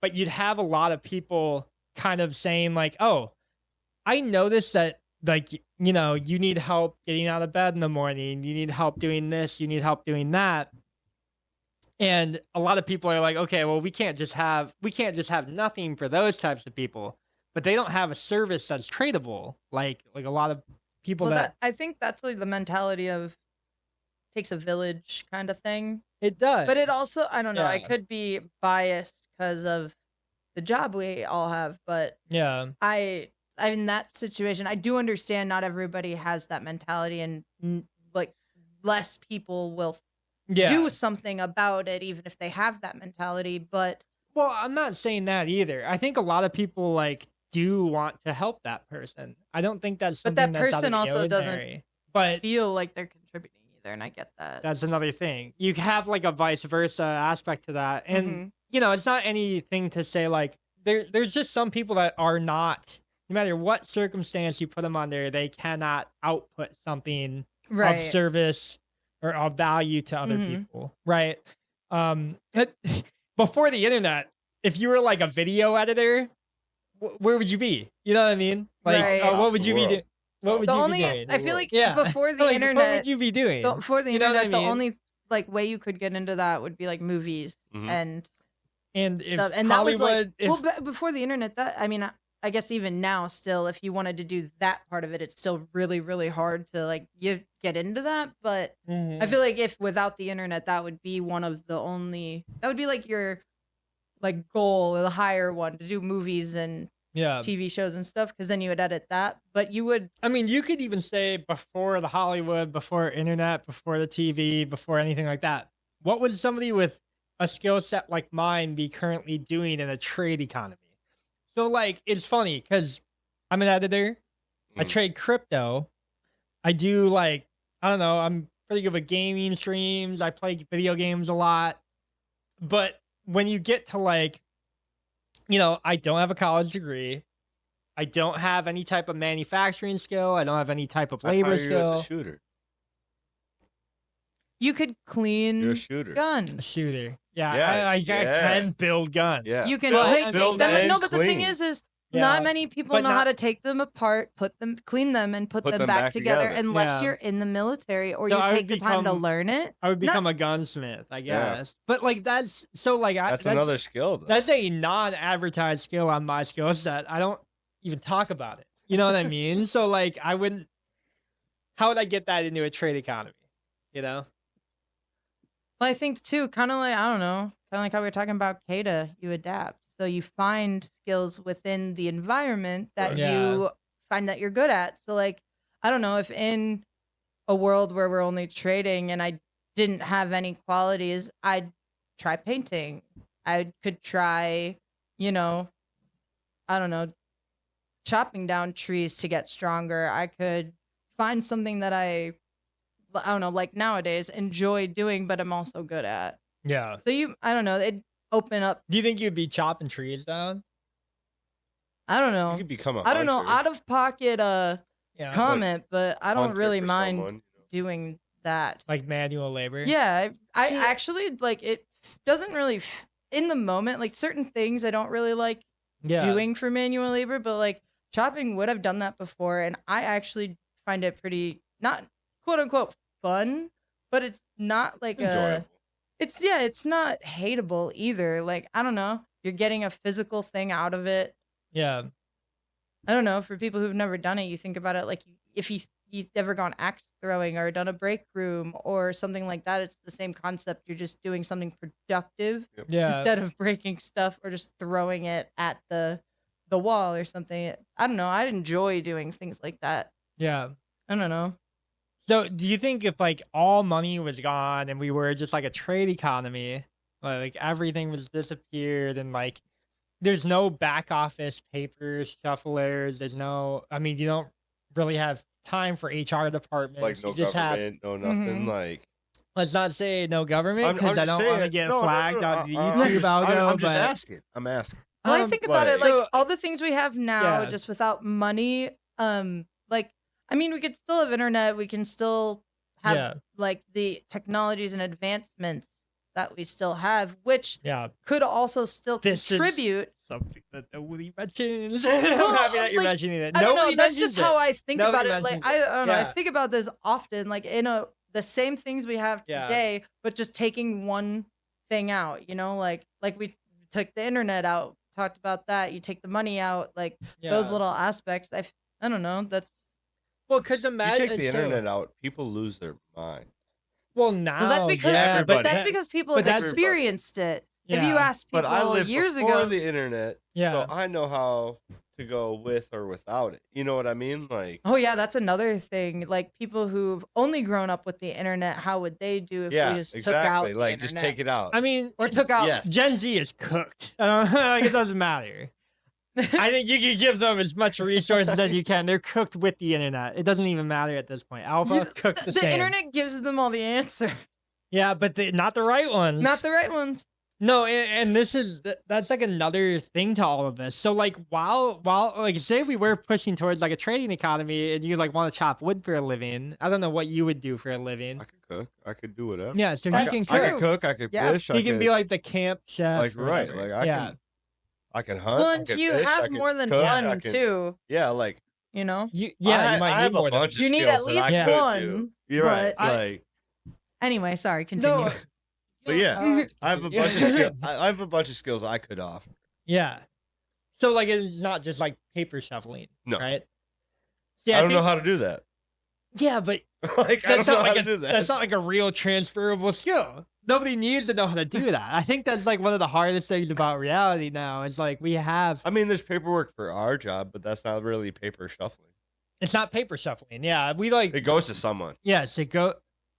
But you'd have a lot of people kind of saying like, "Oh, I noticed that like you know, you need help getting out of bed in the morning. You need help doing this, you need help doing that." And a lot of people are like, "Okay, well, we can't just have nothing for those types of people." But they don't have a service that's tradable. Like a lot of people Well, that I think that's like the mentality of takes a village kind of thing. it does. But it also, I don't know, I Yeah. could be biased because of the job we all have, but Yeah. in that situation, I do understand not everybody has that mentality, and like less people will Yeah. do something about it, even if they have that mentality. But Well, I'm not saying that either. I think a lot of people like do want to help that person. I don't think that's But something that that's out of person the also doesn't ordinary. But feel like they're contributing either, and I get that. that's another thing. You have like a vice versa aspect to that. And Mhm. you know, it's not anything to say like there's just some people that are not, no matter what circumstance you put them under, they cannot output something of Right. service or of value to other Mhm. people, right? Before the internet, if you were like a video editor, where would you be? You know what I mean? Like, Right. what would The you be world. doing? What would The you be only doing? I feel like Yeah, before the like, what internet, would you be doing? before the You know what I internet, the mean? only like way you could get into that would be like movies Mhm. and And if stuff. And that was like, Hollywood, if well, before the internet, that I mean, I guess even now, still, if you wanted to do that part of it, it's still really, really hard to like you get into that. But I Mhm. feel like if without the internet, that would be one of the only that would be like your like goal or the higher one to do movies and yeah, TV shows and stuff, because then you would edit that. But you would I mean, you could even say before the Hollywood, before internet, before the TV, before anything like that. What would somebody with a skill set like mine be currently doing in a trade economy? So, like, it's funny because I'm an editor. I Mm. trade crypto. I do like, I don't know, I'm pretty good with gaming streams. I play video games a lot. But when you get to like, you know, I don't have a college degree. I don't have any type of manufacturing skill. I don't have any type of I labor hire you as a skill. shooter. you could You're a clean shooter. A guns. shooter. Yeah, Yeah, I yeah. can build guns. Yeah. You can Well, like I take build them. and No, but the thing clean. is Yeah, not many people but know how not- to take them apart, clean them, and put them back together unless Yeah. you're in the military or So you I would take the time to become- learn it. I would Not- become a gunsmith, I Yeah. guess. But like that's so like That's another skill. Though. that's a non-advertised skill on my skill set. I don't even talk about it. You know what I mean? So like I wouldn't. How would I get that into a trade economy? You know? Well, I think too, kind of like I don't know, kind of like how we were talking about Kada, you adapt. So you find skills within the environment that Right. you find that you're good at. So like I don't know if in a world where we're only trading and I didn't have any qualities, I'd try painting. I could try, you know, I don't know, chopping down trees to get stronger. I could find something that I don't know, like nowadays enjoy doing, but I'm also good at. Yeah. So I don't know, it open up. Do you think you'd be chopping trees down? I don't You know. could become a I don't know, hunter. out of pocket Yeah. comment, but I don't Hunter really for mind someone, doing that. Like manual labor. Yeah, I See- actually like it. Doesn't really in the moment like certain things I don't really like Yeah. doing for manual labor, but like chopping wood, I've done that before, and I actually find it pretty not quote unquote fun, but it's not like It's enjoyable. it's not hateable either. Like I don't know, you're getting a physical thing out of it. Yeah. I don't know, for people who've never done it, you think about it like if you've ever gone axe throwing or done a break room or something like that, it's the same concept. You're just doing something productive Yeah. instead of breaking stuff or just throwing it at the wall or something. I don't know. I'd enjoy doing things like that. Yeah. I don't know. So, do you think if like all money was gone and we were just like a trade economy, like everything was disappeared and like there's no back office paper shufflers, there's no, I mean, you don't really have time for HR Like departments. no You just have, government, no nothing. Mhm. Like let's not say no government I'm because I just don't want to saying. get No, no, flagged no, on the I'm YouTube just, algo. I'm just but, asking. I'm asking. Well, I think about it like- like So- all the things we have now, Yeah. just without money. Like I mean, we could still have internet. We can still have Yeah. like the technologies and advancements that we still have, which Yeah. could also still This is- contribute. Something that nobody mentions. I'm happy that you're like, mentioning it. I don't know. Nobody That's mentions just how it. I think Nobody about it. Like mentions I don't know. I Yeah. think about this often. Like the same things we have Yeah. today, but just taking one thing out. You know, like we took the internet out. Talked about that. You take the money out. Like those Yeah. little aspects. I don't know. That's Well, because You imagine take the internet out, people lose their mind. Well, now well, that's because yeah, everybody. that's that- because people but have that's- experienced it. If you Yeah. ask people But I lived years before ago, the internet, yeah. so I know how to go with or without it. You know what I mean? Like, oh yeah, that's another thing. Like people who've only grown up with the internet, how would they do if yeah, we just exactly. took out the Like, just internet? take it out. I mean, or took out? Yes. Gen Z is cooked. Like, it doesn't matter. I think you can give them as much resources as you can. They're cooked with the internet. It doesn't even matter at this point. Alpha cooked the, the same. internet gives them all the answer, Yeah, but not the right ones. not the right ones. No, and this is that's like another thing to all of this. So like while like say we were pushing towards like a trading economy and you like want to chop wood for a living, I don't know what you would do for a living. I could cook. I could do whatever. Yeah, so That's he I can could cook. cook. I could Yeah. fish. He can be like the camp chef. like or right. whatever. Like yeah. I can hunt. Well, I and can you fish, I have can more than cook, one I can- too. Yeah, like You know. You I might need have more a than bunch of You need skills at that least I could one, do. You're right. but- Like, Anyway, sorry. Continue. No. but yeah, I have a bunch of Yeah. skills. I have a bunch of skills I could offer. Yeah. So like it's not just like paper shuffling, No. right? I don't know how to do that. Yeah, but Like, I don't that's know not how like to do that. that's not like a real transferable skill. Nobody needs to know how to do that. I think that's like one of the hardest things about reality now. Is like we have I mean, there's paperwork for our job, but that's not really paper shuffling. it's not paper shuffling. Yeah, we like It goes to someone. yes, it go.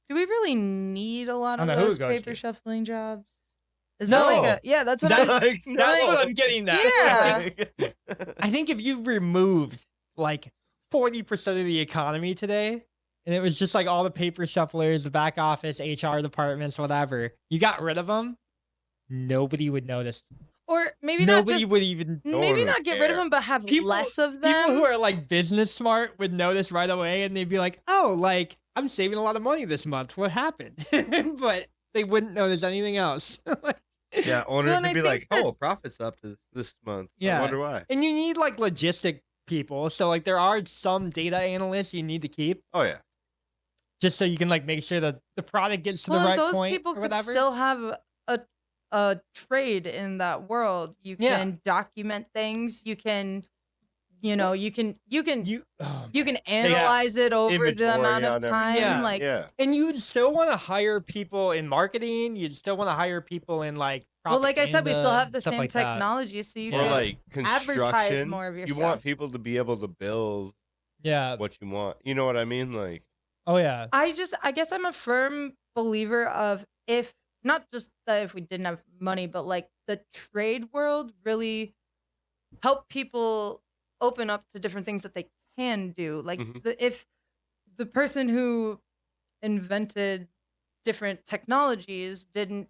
Do we really need a lot I of don't know who those it goes paper to. shuffling jobs? Is No. that like a yeah? That's what I was. Like, That's no. what I'm getting at. Yeah. I think if you removed like 40% of the economy today, and it was just like all the paper shufflers, the back office, HR departments, whatever, you got rid of them, nobody would notice. Or maybe not Nobody just would even. No maybe one not would get rid of care. them, but have People- less of People them. who are like business smart would notice right away, and they'd be like, "Oh, like I'm saving a lot of money this month. What happened?" But they wouldn't notice anything else. Yeah, owners Well, and would I be think like, that- "Oh, profits up this month." Yeah. I wonder why. And you need like logistic people, so like there are some data analysts you need to keep. Oh yeah. Just so you can like make sure that the product gets to well, the right those point people or could whatever. still have a trade in that world. You Yeah. can document things. You can, you can you, oh, you can analyze it over the Inventory amount of on everything. time. Yeah. Like Yeah. and you'd still want to hire people in marketing. You'd still want to hire people in like. well, like I said, we still propaganda, have the stuff same like that. technology, so you Yeah. Or can like advertise construction. more of You yourself. want people to be able to build Yeah. what you want. You know what I mean? Like, Oh yeah. I guess I'm a firm believer of if not just that if we didn't have money, but like the trade world really help people open up to different things that they can do. Like Mhm. if the person who invented different technologies didn't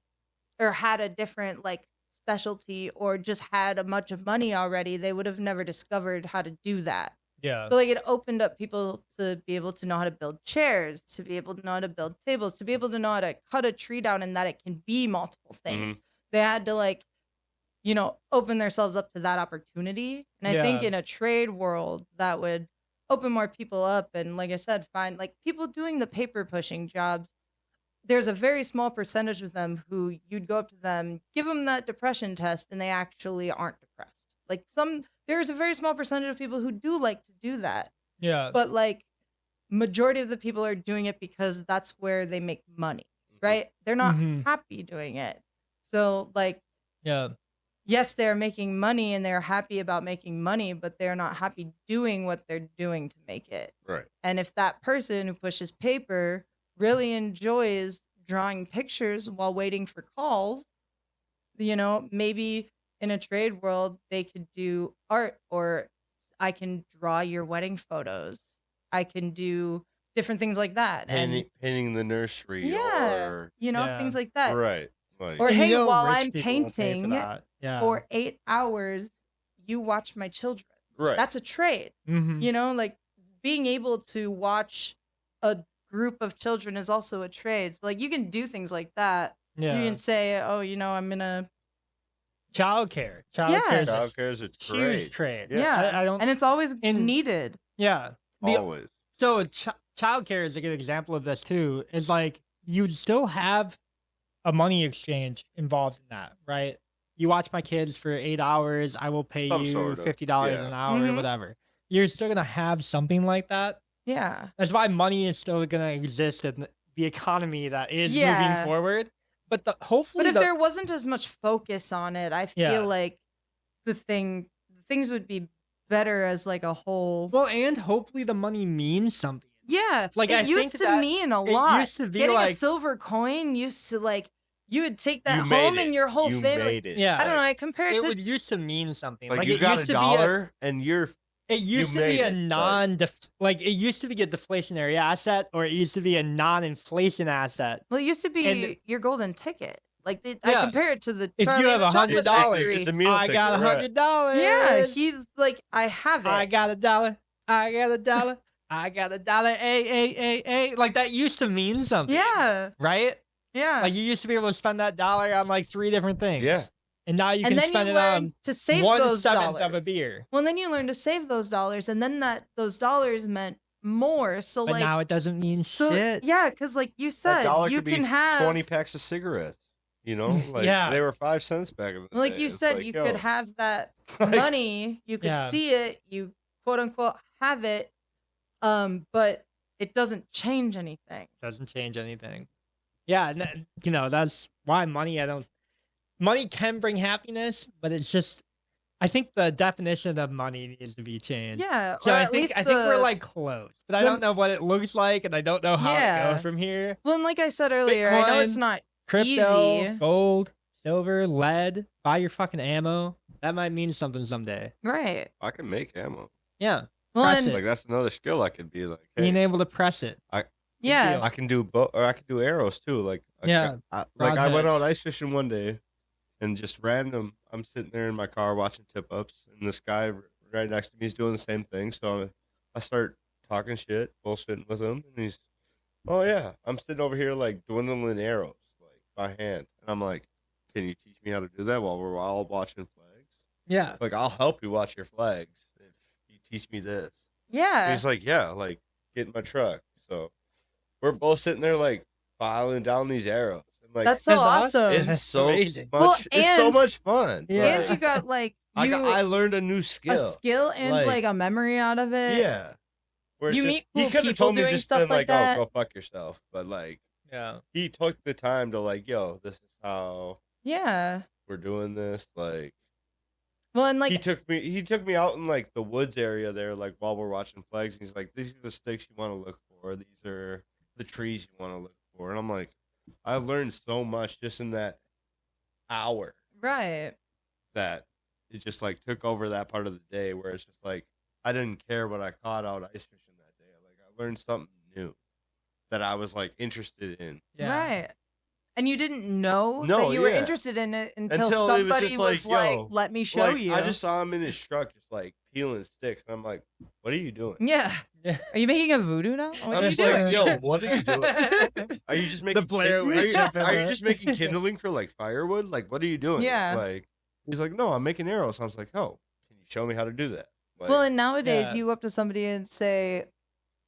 or had a different like specialty or just had a bunch of money already, they would have never discovered how to do that. Yeah. So like it opened up people to be able to know how to build chairs, to be able to know how to build tables, to be able to know how to cut a tree down and that it can be multiple things. They had to like, open themselves up to that opportunity. And I think Yeah. in a trade world that would open more people up and like I said, find like people doing the paper pushing jobs. There's a very small percentage of them who you'd go up to them, give them that depression test, and they actually aren't depressed. Like there's a very small percentage of people who do like to do that, Yeah. but like majority of the people are doing it because that's where they make money, Mm-hmm. right? They're not Mhm. happy doing it. So like, Yeah. yes, they're making money and they're happy about making money, but they're not happy doing what they're doing to make it. Right. And if that person who pushes paper really enjoys drawing pictures while waiting for calls, maybe in a trade world, they could do art, or I can draw your wedding photos. I can do different things like that. Painting the nursery. Yeah, Or, things like that. right. Like, Or And hey, you know while rich I'm people will pay for painting that. Yeah. for 8 hours, you watch my children. right. That's a trade. Mhm. Like being able to watch a group of children is also a trade. So like you can do things like that. Yeah. You can say, oh, I'm gonna Childcare. Yeah. Childcare is a Childcare is a huge trade. trade. yeah, I don't. and it's always in- needed. Yeah. The- Always. So childcare is a good example of this too. Is like you still have a money exchange involved in that, right? You watch my kids for 8 hours, I will pay Some you sort of, $50 yeah. an hour, Mhm. whatever. You're still gonna have something like that. Yeah, That's why money is still gonna exist in the economy that is Yeah. moving forward. But hopefully, but if there wasn't as much focus on it, I feel Yeah. like things would be better as like a whole. well, and hopefully the money means something. Yeah, Like, it I used think to that mean a it lot. used to be Getting a like- silver coin used to like you would take that You made home it. and your whole you family. made it. Yeah. I don't know. I compare it It to would used to mean something. Like, Like you it got used a to dollar and you're It used to be made a it, like it used to be a deflationary asset, or it used to be a non-inflation asset. Well, it used to be And- your golden ticket. Like I Yeah. compare it to the If Charlie you and have the Chocolate $100, Factory. it's a meal I got ticket, right. $100. Yeah, he's like, I have it. I got $1. I got $1. I got $1. Like that used to mean something. Yeah, Right? yeah. Like you used to be able to spend that dollar on like 3 different things. Yeah. And now you and can then spend you it learn on to save 1/7 those dollars. of a beer. Well, then you learn to save those dollars, and then those dollars meant more. So But like, now it doesn't mean so shit. yeah, because like you that said, dollar you could be can have 20 packs of cigarettes. Like Yeah. they were 5 cents back in the day. like you It's said, like, you yo, could have that like, money, you could Yeah. see it, you quote unquote have it, but it doesn't change anything. Doesn't change anything. Yeah, that's why money money can bring happiness, but it's just I think the definition of money needs to be changed. Yeah, So or I at think least we're like close, but I the- don't know what it looks like, and I don't know how to Yeah. go from here. well, and like I said earlier, I know it's Bitcoin, not Crypto, easy. gold, silver, lead. Buy your fucking ammo. That might mean something someday. right. I can make ammo. Yeah, Well, Press and it. Like that's another skill I could be like. Hey, being able to press it. yeah, deal. I can do or I can do arrows too. Like Yeah, I went broadheads. out ice fishing one day, and just random. I'm sitting there in my car watching tip ups, and this guy right next to me is doing the same thing. So I start talking shit, bullshitting with him, and he's, oh yeah, I'm sitting over here like dwindling arrows like by hand, and I'm like, can you teach me how to do that while we're all watching flags? Yeah, Like I'll help you watch your flags if you teach me this. And yeah. he's like, yeah, like get in my truck. So we're both sitting there like filing down these arrows. And like That's so That's awesome. awesome. it's That's so amazing. much Well, it's so and- much fun. Yeah. Like, And you got like I learned a new skill. a skill and Like- like a memory out of it. Yeah. Where it's You just- meet he cool could have people told me doing just stuff been like like, oh, that. go fuck yourself. But like yeah. he took the time to like, yo, this is how Yeah. we're doing this. Like Well, and like he took me out in like the woods area there, like while we're watching flags. And he's like, these are the sticks you want to look for. These are the trees you want to look for. And I'm like, I learned so much just in that hour right. that it just like took over that part of the day where it's just like I didn't care what I caught out ice fishing that day. Like I learned something new that I was like interested in. Yeah. Right. And you didn't know No, that you were yeah. interested in it until Until it was somebody just was like, like, yo, let me show Like, you. I just saw him in his truck just like peeling sticks. And I'm like, what are you doing? Yeah. Yeah. Are you making a voodoo now? What I'm are you just like, doing? yo, what are you doing? Are you just making Blair are Witch you, of are you it. just making kindling for like firewood? Like what are you doing? Yeah. Like he's like, no, I'm making arrows. I was like, oh, can you show me how to do that? Like, Well, and nowadays Yeah. you go up to somebody and say,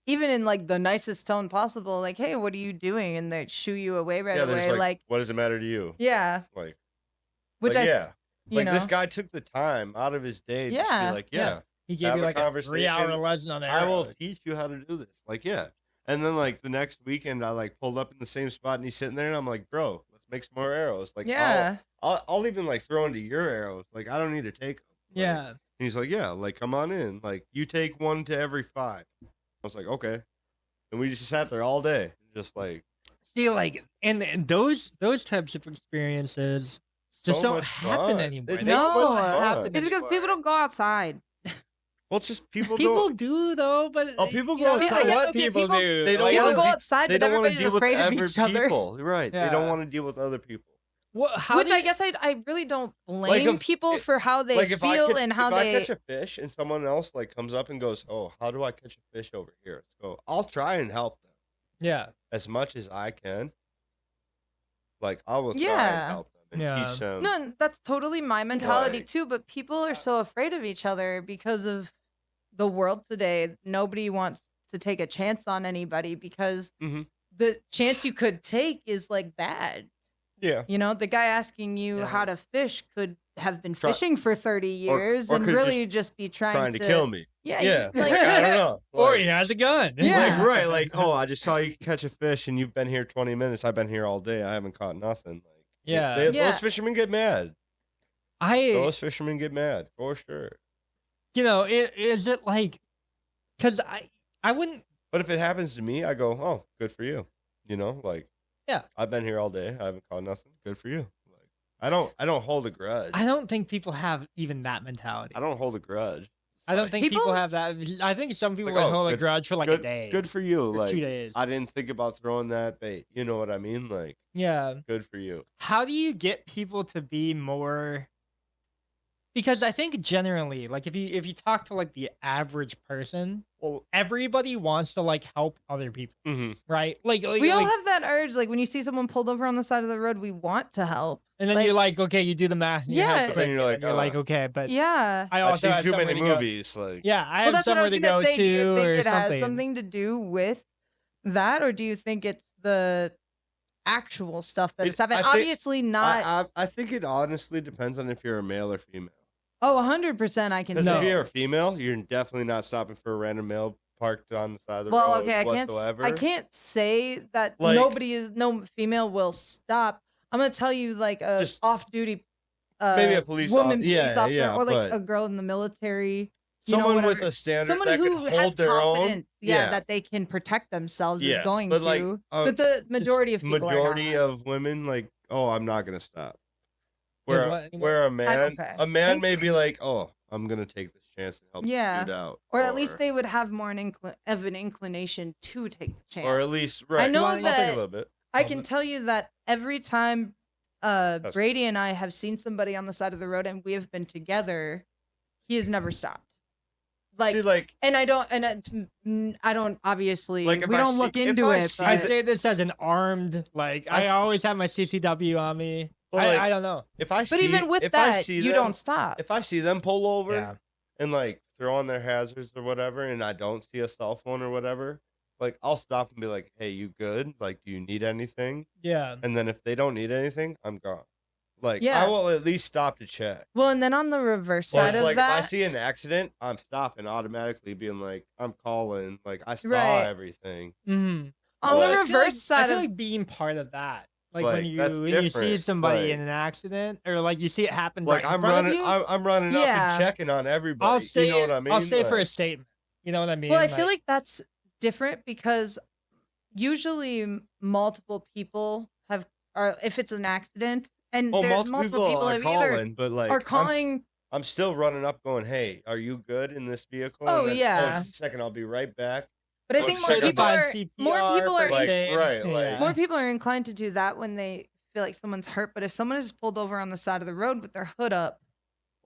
even in like the nicest tone possible, like, hey, what are you doing? And they shoo you away right yeah, they're away. just Like, what does it matter to you? yeah. Like, Which like, I, yeah. you Like know, this guy took the time out of his day to just Yeah. be like, Yeah. yeah, He gave Have you a like a 3-hour conversation. lesson on I will arrows. teach you how to do this. Like, yeah. And then like the next weekend, I like pulled up in the same spot and he's sitting there and I'm like, bro, let's make some more arrows. Like, Yeah. I'll even like throw into your arrows. Like, I don't need to take them. Yeah. And he's like, yeah, like come on in. Like you take 1 to every 5. I was like, okay. And we just sat there all day, just like See, like, and those types of experiences just so don't much happen fun. anymore. It's They so just much don't fun. happen It's because anymore. people don't go outside. well, it's just people People don't. do though, but Oh, people you go know, outside. What Okay, people people- do? They don't Like, People wanna go do- outside, They but don't want to everybody's deal with afraid of other each other. people. Right. They Yeah. don't want to deal with other people. how Which do I you- guess I really don't blame if- people for how they like if I feel catch, and how if they. I catch a fish and someone else like comes up and goes, "Oh, how do I catch a fish over here?" So I'll try and help them Yeah. as much as I can. Like I will try Yeah. and help them and Yeah. teach them. No, that's totally my mentality Right. too. But people are so afraid of each other because of the world today. Nobody wants to take a chance on anybody because Mhm. the chance you could take is like bad. Yeah. You know, the guy asking you Yeah. how to fish could have been Try- fishing for 30 years or and could really just be Trying to kill me. Yeah, Yeah. like I don't know. Or Like- he has a gun. Yeah. Like right, like oh, I just saw you catch a fish and you've been here 20 minutes. I've been here all day. I haven't caught nothing. Like Yeah. Yeah. those fishermen get mad. Those fishermen get mad for sure. You know, is it like, because I wouldn't. But if it happens to me, I go, oh, good for you. You know, like Yeah. I've been here all day. I haven't caught nothing. Good for you. Like I don't hold a grudge. I don't think people have even that mentality. I don't hold a grudge. I don't think people People- have that. I think some people Like, would oh, hold a good- grudge for like good, a day, Good for you. or Like 2 days. I didn't think about throwing that bait. You know what I mean? Like Yeah. good for you. How do you get people to be more? Because I think generally, like if you talk to like the average person, Well, everybody wants to like help other people, mm-hmm. right? Like we all have that urge. Like when you see someone pulled over on the side of the road, we want to help. and then like- you're like, okay, you do the math. And you have Yeah. to But then click you're it, like, and you're like, okay, but Yeah. I I've also seen have too somewhere many to go. movies. Like Yeah, I Well, have that's what I somewhere was to gonna go say. Do you to, think or it has something. something to do with that, or do you think it's the actual stuff that It- it's happening? I think- Obviously not. I think it honestly depends on if you're a male or female. Oh, 100%. I can Because say. if you're a female, you're definitely not stopping for a random male parked on the side of the Well, road okay, I whatsoever. can't say that Like- no female will stop. I'm gonna tell you like a Just- off-duty Maybe a police woman off- yeah, police officer yeah, or like but- a girl in the military. You know, Someone with whatever. a standard Someone that who can has hold their own. confidence, that they can protect themselves Yes, is going but to. like, But the majority of people majority are not. of women like, oh, I'm not gonna stop. Because Where what- where a man okay. a man Thank may you. be like, oh, I'm gonna take this chance and help Yeah. the dude out, Or at least they would have more of an inclination to take the chance. or at least right. know I'll take that- a little bit. I I'll can bit. tell you that every time Brady and I have seen somebody on the side of the road and we have been together, he has never stopped. Like, See, like and I don't obviously Like, if we I don't look see- if into I it. see I But say this as an armed, like I I s- always have my CCW on me. Well, like, I don't know. if I see, but even with if I that, see you them- don't stop. If I see them pull over Yeah. and like throw on their hazards or whatever, and I don't see a cell phone or whatever, like I'll stop and be like, "Hey, you good? Like, do you need anything?" Yeah. And then if they don't need anything, I'm gone. Like, Yeah. I will at least stop to check. Well, and then on the reverse Or side it's of like if I that, see an accident, I'm stopping automatically, being like, I'm calling. Like I saw Right. everything. Mm-hmm. on Well, the I feel reverse I side feel of like being part of that, like Like, when you that's see different, somebody like- in an accident, or like you see it happen Like right in I'm front running, of you. I'm running up Yeah. and checking on everybody. I'll say you know what I mean? I'll say for a Like, statement. You know what I mean? well, I feel like that's different because usually multiple people are if it's an accident and oh, there's multiple people are have either calling, but like are I'm s- calling. I'm still running up, going, "Hey, are you good in this vehicle?" Oh, And then, yeah. just a second, I'll be right back. But I Oh, think check more up people on are Like, saying- right, like- more people are inclined to do that when they feel like someone's hurt. But if someone is pulled over on the side of the road with their hood up,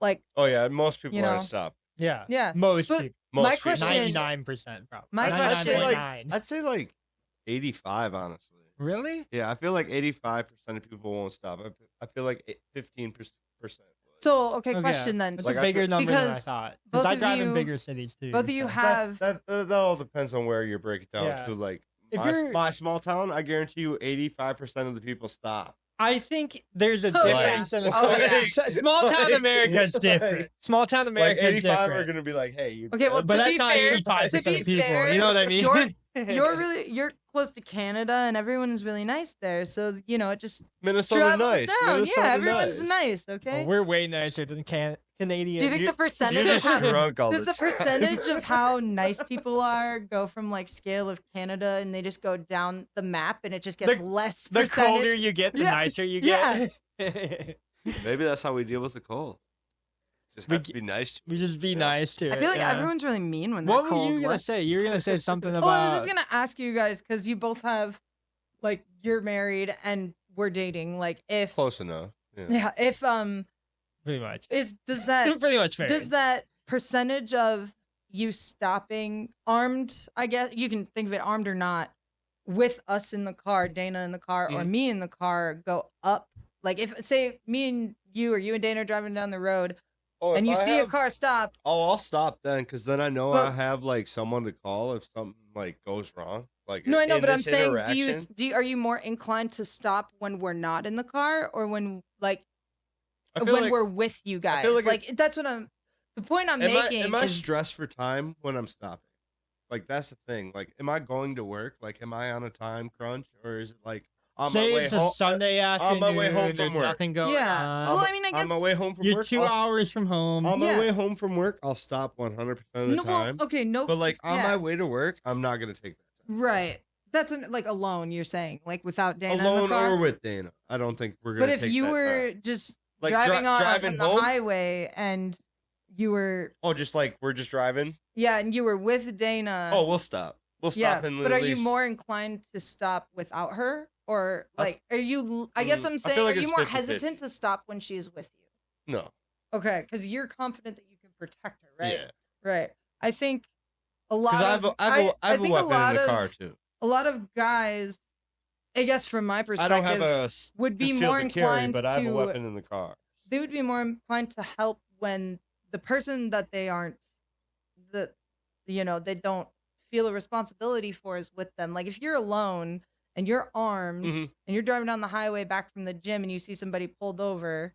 like Oh yeah, most people You are know. stop. yeah, yeah. most But people, Most My people. question- 99% probably. My I'd say 99.9. like I'd say like 85, honestly. Really? Yeah, I feel like 85% of people won't stop. I feel like 15%. So okay, Okay. question then. That's Like, a I bigger feel- number than I because thought. both Because I of drive in you- bigger cities too. both of you so. have That all depends on where you break it down Yeah. to. Like If my, you're- my small town, I guarantee you 85% of the people stop. I think there's a Oh, yeah. difference in a Oh, yeah. small town Like- America is different. like- Small town Like America is 85 are different. gonna be like, "Hey, you." Okay, well, good?" But to that's be not fair, 85% to be of people. fair, You know what I mean? you're close to Canada, and everyone's really nice there. So you know, it just Minnesota travels nice. down. Minnesota Yeah, everyone's nice. nice. Well, Okay. we're way nicer than Canadians. Do you think the percentage You're of just how drunk all does the the time. percentage of how nice people are go from like scale of Canada, and they just go down the map, and it just gets less the percentage? colder you get, the Yeah, nicer you yeah. get. Maybe that's how we deal with the cold. Just We have to be nice. we just be Yeah. nice to I it. feel like yeah. everyone's really mean when they're What were cold. you gonna What? say? You were gonna say something about. Oh, I was just gonna ask you guys because you both have, like, you're married and we're dating. Like, if Close enough. Yeah. yeah, if pretty much. does that Pretty much fair. does that percentage of you stopping armed? I guess you can think of it armed or not, with us in the car, Dana in the car, or Mhm. me in the car, go up. Like, if say me and you or you and Dana are driving down the road Oh, and if you I see a have- car stop. Oh, I'll stop then, because then I know But- I have like someone to call if something like goes wrong. Like No, I know, in but I'm this saying, interaction. are you more inclined to stop when we're not in the car, or when like I feel when like, we're with you guys? feel like Like, that's what I'm. The point I'm making am I is stressed for time when I'm stopping? Like that's the thing. Like, am I going to work? Like, am I on a time crunch, or is it like on Say my way it's home? a Sunday afternoon. on my way home there's from work. nothing going Yeah. on. Well, I mean, I on guess my way home from You're work. 2 hours from home. On my Yeah. way home from work, I'll stop 100% of the no. time. Well, okay, no. But like on yeah. my way to work, I'm not gonna take that time. Right. That's like alone. You're saying, like, without Dana in the Alone car. or with Dana, I don't think we're gonna. But if take you that were time. just like driving on driving the home, highway and you were just like we're just driving. and you were with Dana. Oh, we'll stop. We'll yeah. stop. And But are at you least- more inclined to stop without her, or I- like are you? I guess I'm I saying, feel like are you it's more 50-50. hesitant to stop when she's with you? No. Okay, because you're confident that you can protect her, right? Yeah. Right. I think a lot Because I of have a I think a weapon lot in the of car too. a lot of guys, I guess from my I perspective, don't have a would be concealed more to carry, inclined but I have a to weapon in the car. they would be more inclined to help when the person that they aren't they don't feel a responsibility for is with them. Like if you're alone and you're armed Mhm. and you're driving down the highway back from the gym and you see somebody pulled over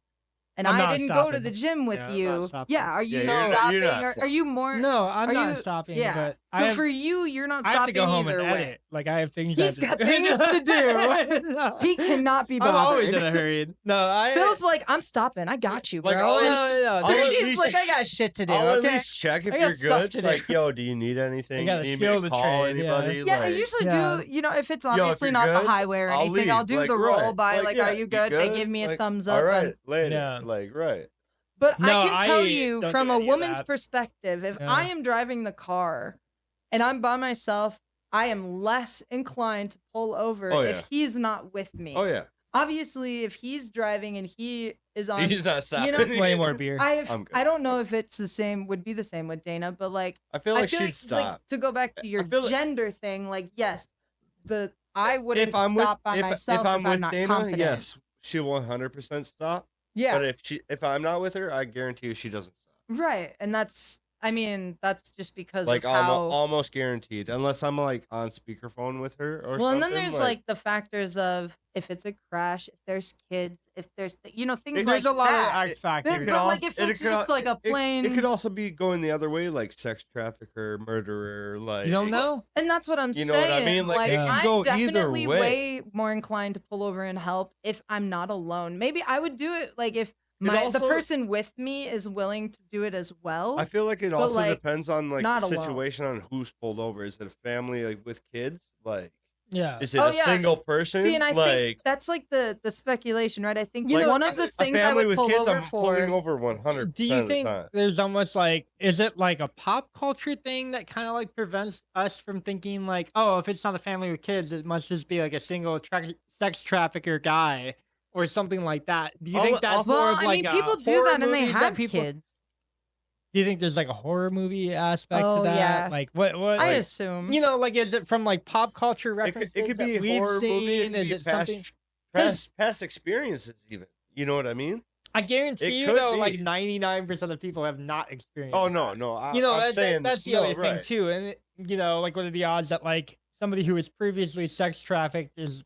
and I'm I not didn't go to stopping. the gym with Yeah, I'm not you. stopping. Yeah, are you Yeah, you're not- stopping? you're not Are you more No, I'm are not you- stopping. Yeah. But So I have, for you, you're not I have to stopping go home either and way. edit. Like I have things. He's I have got things to do. No. He cannot be bothered. I'm always in a hurry. No, I. Phil's like, I'm stopping. I got you, bro. Like, I'll- And no, I'll at he's least- like, I got shit to do. I'll okay? at least check if I got you're stuff good. to do. Like, yo, do you need anything? gotta Do you need me skill to the call trade, yeah. anybody? Yeah, I Like, usually Yeah. do. You know, if it's if obviously you're not the good, highway or I'll anything, I'll leave. do Like, the roll right. by. Like, are yeah, you good? They give me a Like, thumbs up. All right, and- later. Yeah. Like, right. But No, I can tell I you don't from do a any of woman's that. perspective, if Yeah. I am driving the car and I'm by myself, I am less inclined to pull over Oh, yeah. if he's not with me. Oh yeah. Obviously, if he's driving and he is on, He's not stopping. know- Way more beer. I'm good. I don't know if it's the same. Would be the same with Dana, but like. I feel I like feel she'd like, stop. to go back to your feel like- gender thing, like yes, I wouldn't if I'm stop with, by if, myself if I'm with not Dana, confident. yes, she'll 100% stop. Yeah, But if I'm not with her, I guarantee you she doesn't stop. right. And that's just because Like of how. almost guaranteed, unless I'm like on speakerphone with her or Well, and something. then there's like the factors of if it's a crash, if there's kids, if there's things There's like a lot that. of X factors. But like if it's just like a plain, It could also be going the other way, like sex trafficker, murderer, like You don't know? and that's what I'm You know what I saying. mean? Like, it can I'm go either definitely way. way more inclined to pull over and help if I'm not alone. Maybe I would do it like if the also- person with me is willing to do it as well. I feel like it But, also like, depends on like not the alone. situation on who's pulled over. Is it a family like with kids? Like, Yeah. is it Oh, a yeah. single person? See, and I like, think that's like the speculation, right? I think You know, one of the a things I family would with pull kids, over I'm for. pulling over 100%. Do you of the think time. there's almost like, is it like a pop culture thing that kind of like prevents us from thinking like, oh, if it's not a family with kids, it must just be like a single sex trafficker guy or something like that? Do you think that's Also- more Well, of I like mean, people do horror that and they movies that have people, kids. Do you think there's like a horror movie aspect Oh, to that? yeah. Like what? I like, assume. You know, like is it from like pop culture It references could be that a we've horror seen? movie. It could Is be it something? past experiences, even. You know what I mean? I guarantee It you could though, like be. 99% of people have not experienced. Oh that. no, no. You know, I'm saying that's the no, other thing right. too. And you know, like what are the odds that like somebody who was previously sex trafficked is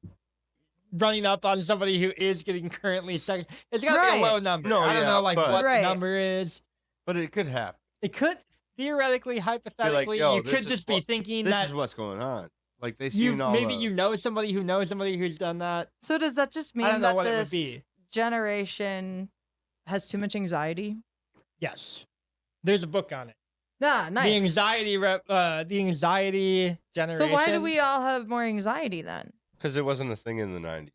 running up on somebody who is getting currently sex? It's gotta be a Right. low number. No, I don't yeah, know like but- what Right. the number is. But it could happen. It could theoretically, hypothetically, yo, you this could is just be what- thinking This that is what's going on. Like they You seen all maybe the- you know somebody who knows somebody who's done that. So does that just mean I don't know that what it would this be. generation has too much anxiety? Yes, there's a book on it. Ah, The nice. anxiety generation. So why do we all have more anxiety then? because it wasn't a thing in the 90s.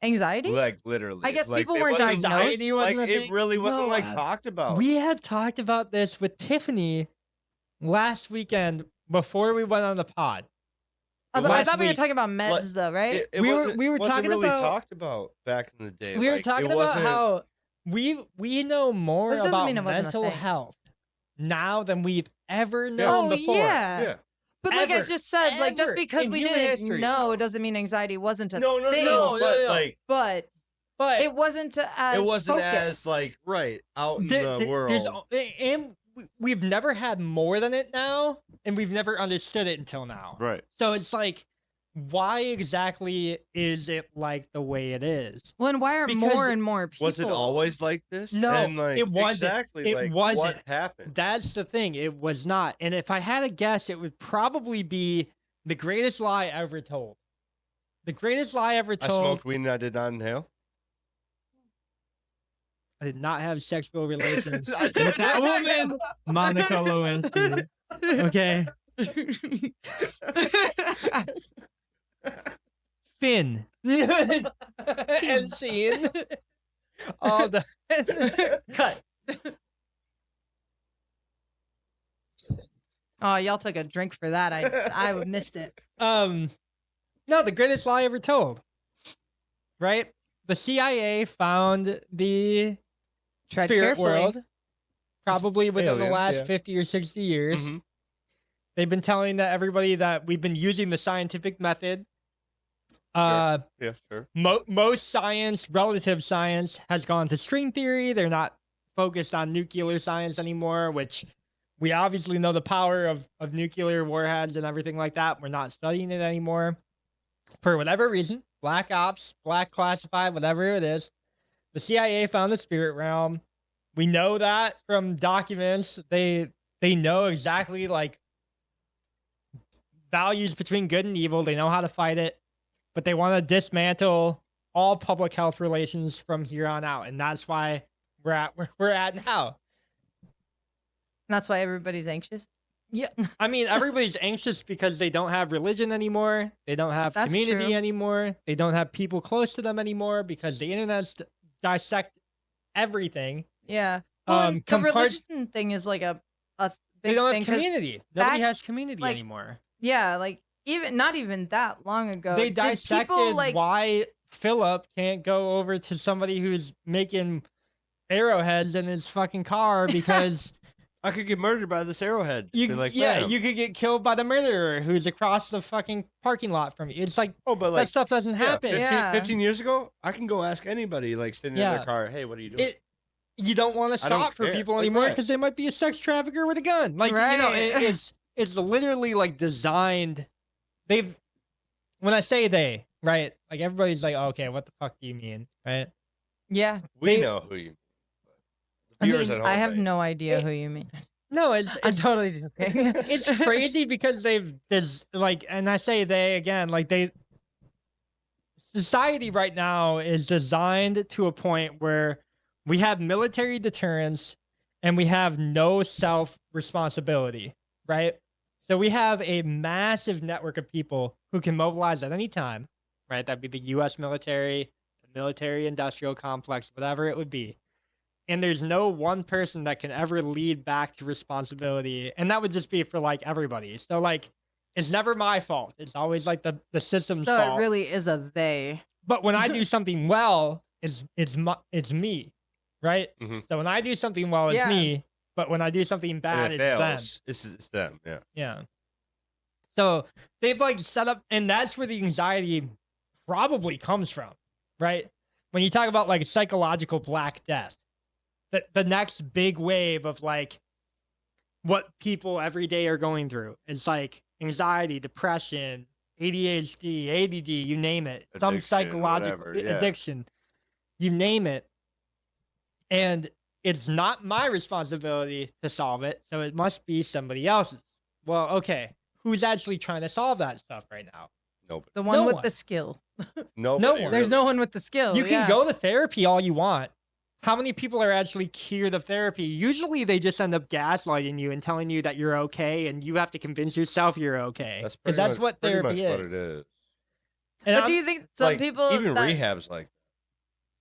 Anxiety? Like literally. I guess like, people it weren't wasn't- diagnosed. Anxiety wasn't Like a it thing? really wasn't No, like talked about. We had talked about this with Tiffany last weekend before we went on the pod. But I last thought we were week- talking about meds Like, though, right? It We were- wasn't- we were wasn't talking really about- talked about back in the day. We were Like, it talking about wasn't- how we know more That doesn't about mean it wasn't a mental thing. health now than we've ever known Oh before. yeah. Yeah. But like I Ever. just said, like just Ever because in we human didn't history. know doesn't mean anxiety wasn't a No, thing. no, but no. like But But it wasn't as it wasn't as focused. like right out in Th- the th- world. and we've never had more than it now, and we've never understood it until now. Right. So it's like, why exactly is it like the way it is? Well, and why are Because more and more people? Was it always like this? No, and like, it wasn't. Exactly. It like, wasn't. What happened? That's the thing. It was not. And if I had a guess, it would probably be the greatest lie ever told. The greatest lie ever I told. smoked weed and I did not inhale. I did not have sexual relations with that woman, Monica Lewinsky. Okay. Finn. And scene. All the Cut. Oh, y'all took a drink for that. I missed it. no, the greatest lie ever told. Right? The CIA found the Tread spirit carefully. world probably within the aliens, last yeah. 50 or 60 years. Mhm. They've been telling that everybody that we've been using the scientific method. Yeah, sure. Most science, relative science, has gone to string theory. They're not focused on nuclear science anymore, which we obviously know the power of nuclear warheads and everything like that. We're not studying it anymore. For whatever reason, black ops, black classified, whatever it is, the CIA found the spirit realm. We know that from documents. They know exactly like values between good and evil. They know how to fight it. But they want to dismantle all public health relations from here on out, and that's why we're at where we're at now. And that's why everybody's anxious. I mean, everybody's anxious because they don't have religion anymore. They don't have That's community true. anymore. They don't have people close to them anymore because the internet's dissect everything. Yeah. Well, and the compart- religion thing is like a They big don't thing have 'cause- community. Nobody back, has community like, anymore. yeah, like even not even that long ago. They did dissected people like why Philip can't go over to somebody who's making arrowheads in his fucking car because I could get murdered by this arrowhead. you Be like, yeah, "Bam." you could get killed by the murderer who's across the fucking parking lot from you. It's like Oh, but that like stuff doesn't happen. 15, Yeah. 15 years ago, I can go ask anybody like sitting in Yeah. their car, "Hey, what are you doing?" You don't want to I don't stop for care. people Like, anymore right. because they might be a sex trafficker with a gun. Like Right. it's literally like designed. They've when I say they, right? Like everybody's like, oh, okay, what the fuck do you mean, right? yeah. we they- know who you. I The viewers mean, at home, I have they- no idea It- who you mean. No, I'm totally joking. it's crazy because there's like, and I say they again, like society right now is designed to a point where we have military deterrence and we have no self responsibility, right? So we have a massive network of people who can mobilize at any time, right? That'd be the US military, the military industrial complex, whatever it would be. And there's no one person that can ever lead back to responsibility. And that would just be for like everybody. So like it's never my fault. It's always like the system's So fault. it really is a they. But when I do something well, it's me, right? Mhm. So when I do something well, it's Yeah. me. But when I do something And bad, it it's them. fails. It's them. Yeah. Yeah. So they've like set up, and that's where the anxiety probably comes from, right? When you talk about like psychological Black Death, the next big wave of like what people every day are going through is like anxiety, depression, ADHD, ADD, you name it, some Addiction, psychological whatever, yeah. addiction, you name it. And it's not my responsibility to solve it, so it must be somebody else's. Well, okay, who's actually trying to solve that stuff right now? Nobody. The one No with one. the skill. Nobody. one. There's really. no one with the skill. You can yeah. go to therapy all you want. How many people are actually cured of therapy? Usually they just end up gaslighting you and telling you that you're okay, and you have to convince yourself you're okay. That's Because pretty that's much, what pretty therapy much what is. it is. And But I'm- do you think some Like, people even that, rehabs like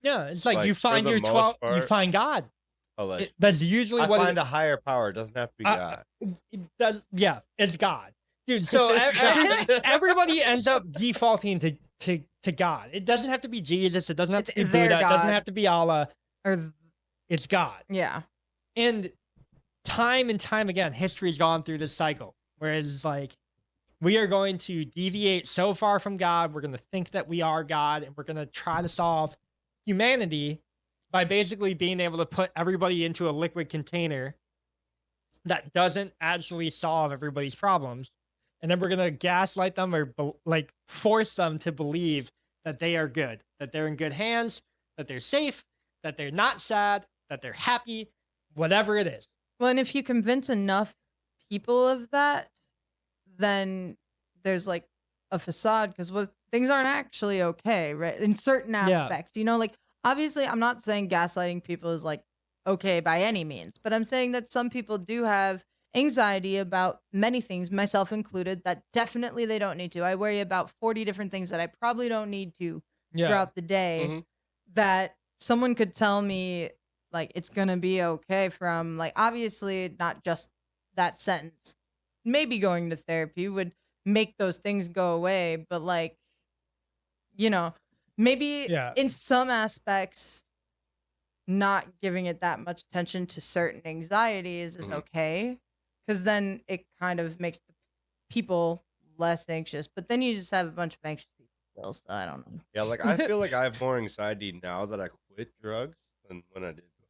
yeah, it's like, like, you for find the your most 12, you part- find God. alleged. That's usually I what find it, a higher power. It doesn't have to be Uh, God. it does. Yeah, it's God, dude. So It's God. everybody ends up defaulting to God. It doesn't have to be Jesus. It doesn't have It's to be their Buddha. It doesn't God. have to be Allah. or It's God. yeah. And time and time again, history's gone through this cycle where it's like, we are going to deviate so far from God. We're going to think that we are God, and we're going to try to solve humanity by basically being able to put everybody into a liquid container that doesn't actually solve everybody's problems. And then we're going to gaslight them or like force them to believe that they are good, that they're in good hands, that they're safe, that they're not sad, that they're happy, whatever it is. Well, and if you convince enough people of that, then there's like a facade because what things aren't actually okay, right? In certain aspects, you know, like obviously, I'm not saying gaslighting people is like okay by any means, but I'm saying that some people do have anxiety about many things, myself included, that definitely they don't need to. I worry about 40 different things that I probably don't need to Yeah. throughout the day Mhm. that someone could tell me like it's gonna be okay from like obviously not just that sentence. Maybe going to therapy would make those things go away, but like, you know, maybe Yeah. in some aspects not giving it that much attention to certain anxieties is Mhm. okay, because then it kind of makes the people less anxious, but then you just have a bunch of anxious people still, so I don't know. Yeah, like I feel like I have more anxiety now that I quit drugs than when I did before.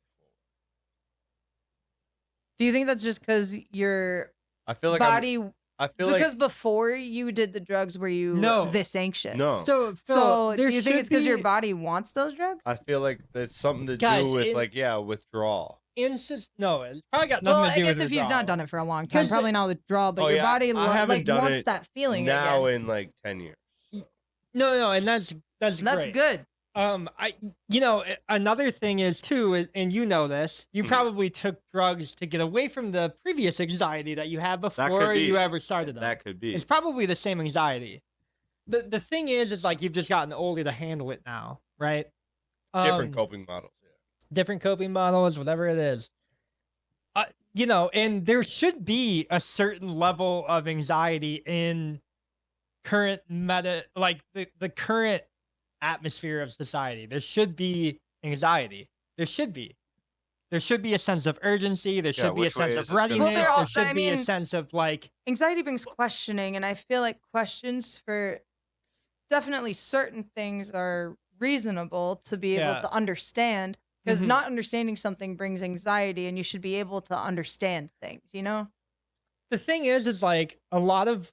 Do you think that's just because your I feel like body I feel because like before you did the drugs were you No. this anxious? No. So, So do there you think should it's because your be body wants those drugs? I feel like it's something to Guys, do with in- like withdrawal. No, it's probably got nothing Well, to do I guess with if you've withdrawal. not done it for a long time, 'Cause probably not withdrawal, but Oh, your yeah, body I haven't like done wants it that feeling Now again. in like 10 years. No, and that's That's great. good. Another thing is too, and you know this, you Mhm. probably took drugs to get away from the previous anxiety that you had before be. you ever started them. That could be. It's probably the same anxiety. The thing is like you've just gotten older to handle it now, right? Different coping models. Yeah. Different coping models, whatever it is. And there should be a certain level of anxiety in current the current atmosphere of society. There should be anxiety. There should be a sense of urgency. There Yeah, should be a which way sense is of this gonna readiness. Well, they're all- There should I be a mean- sense of like, Anxiety brings questioning, and I feel like questions for definitely certain things are reasonable to be able Yeah. to understand. Because Mhm. not understanding something brings anxiety, and you should be able to understand things. You know? the thing is like a lot of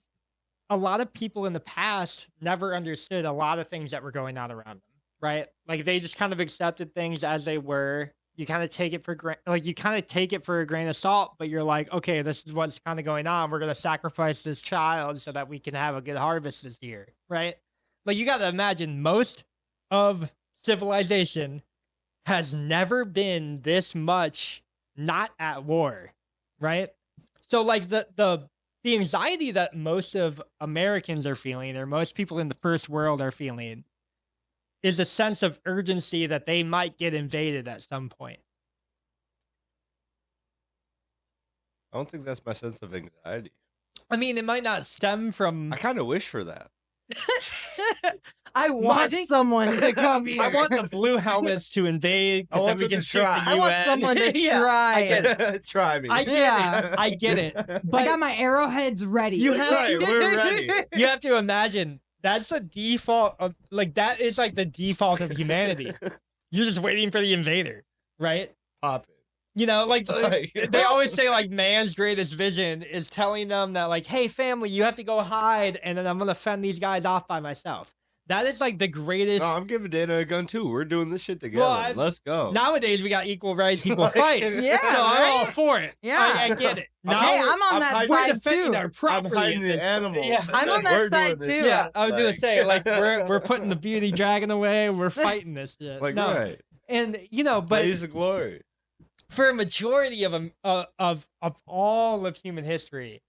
people in the past never understood a lot of things that were going on around them, right? Like they just kind of accepted things as they were. You kind of take it for a grain of salt, but you're like, okay, this is what's kind of going on. We're going to sacrifice this child so that we can have a good harvest this year, right? Like you got to imagine most of civilization has never been this much not at war, right? So like the anxiety that most of Americans are feeling, or most people in the first world are feeling, is a sense of urgency that they might get invaded at some point. I don't think that's my sense of anxiety. I mean, it might not stem from. I kind of wish for that. I want think- someone to come here. I want the blue helmets to invade I because then want we them can to shoot try. the I want UN. someone to Yeah, try I get it. it. Try me. I get Yeah. it. I get it. I But got my arrowheads ready. You have- Right, we're ready. you have to imagine that's the default of, like that is like the default of humanity. You're just waiting for the invader, right? Pop it. Like Like- they always say like man's greatest vision is telling them that like, hey family, you have to go hide and then I'm gonna fend these guys off by myself. That is like the greatest. No, I'm giving Dana a gun too. We're doing this shit together. Well, Let's go. Nowadays we got equal rights, equal Like, fights. Yeah, so I'm all right? for it. Yeah. I get it. Now Hey, we're- I'm on that hiding- we're side defending too. our I'm property. hiding at the this point. animals. Yeah. I'm on that We're side doing this too. shit. Yeah, I was gonna Like- say like we're putting the beauty dragon away. We're fighting this shit. like no, right. and but Blaze the glory. for a majority of all of human history,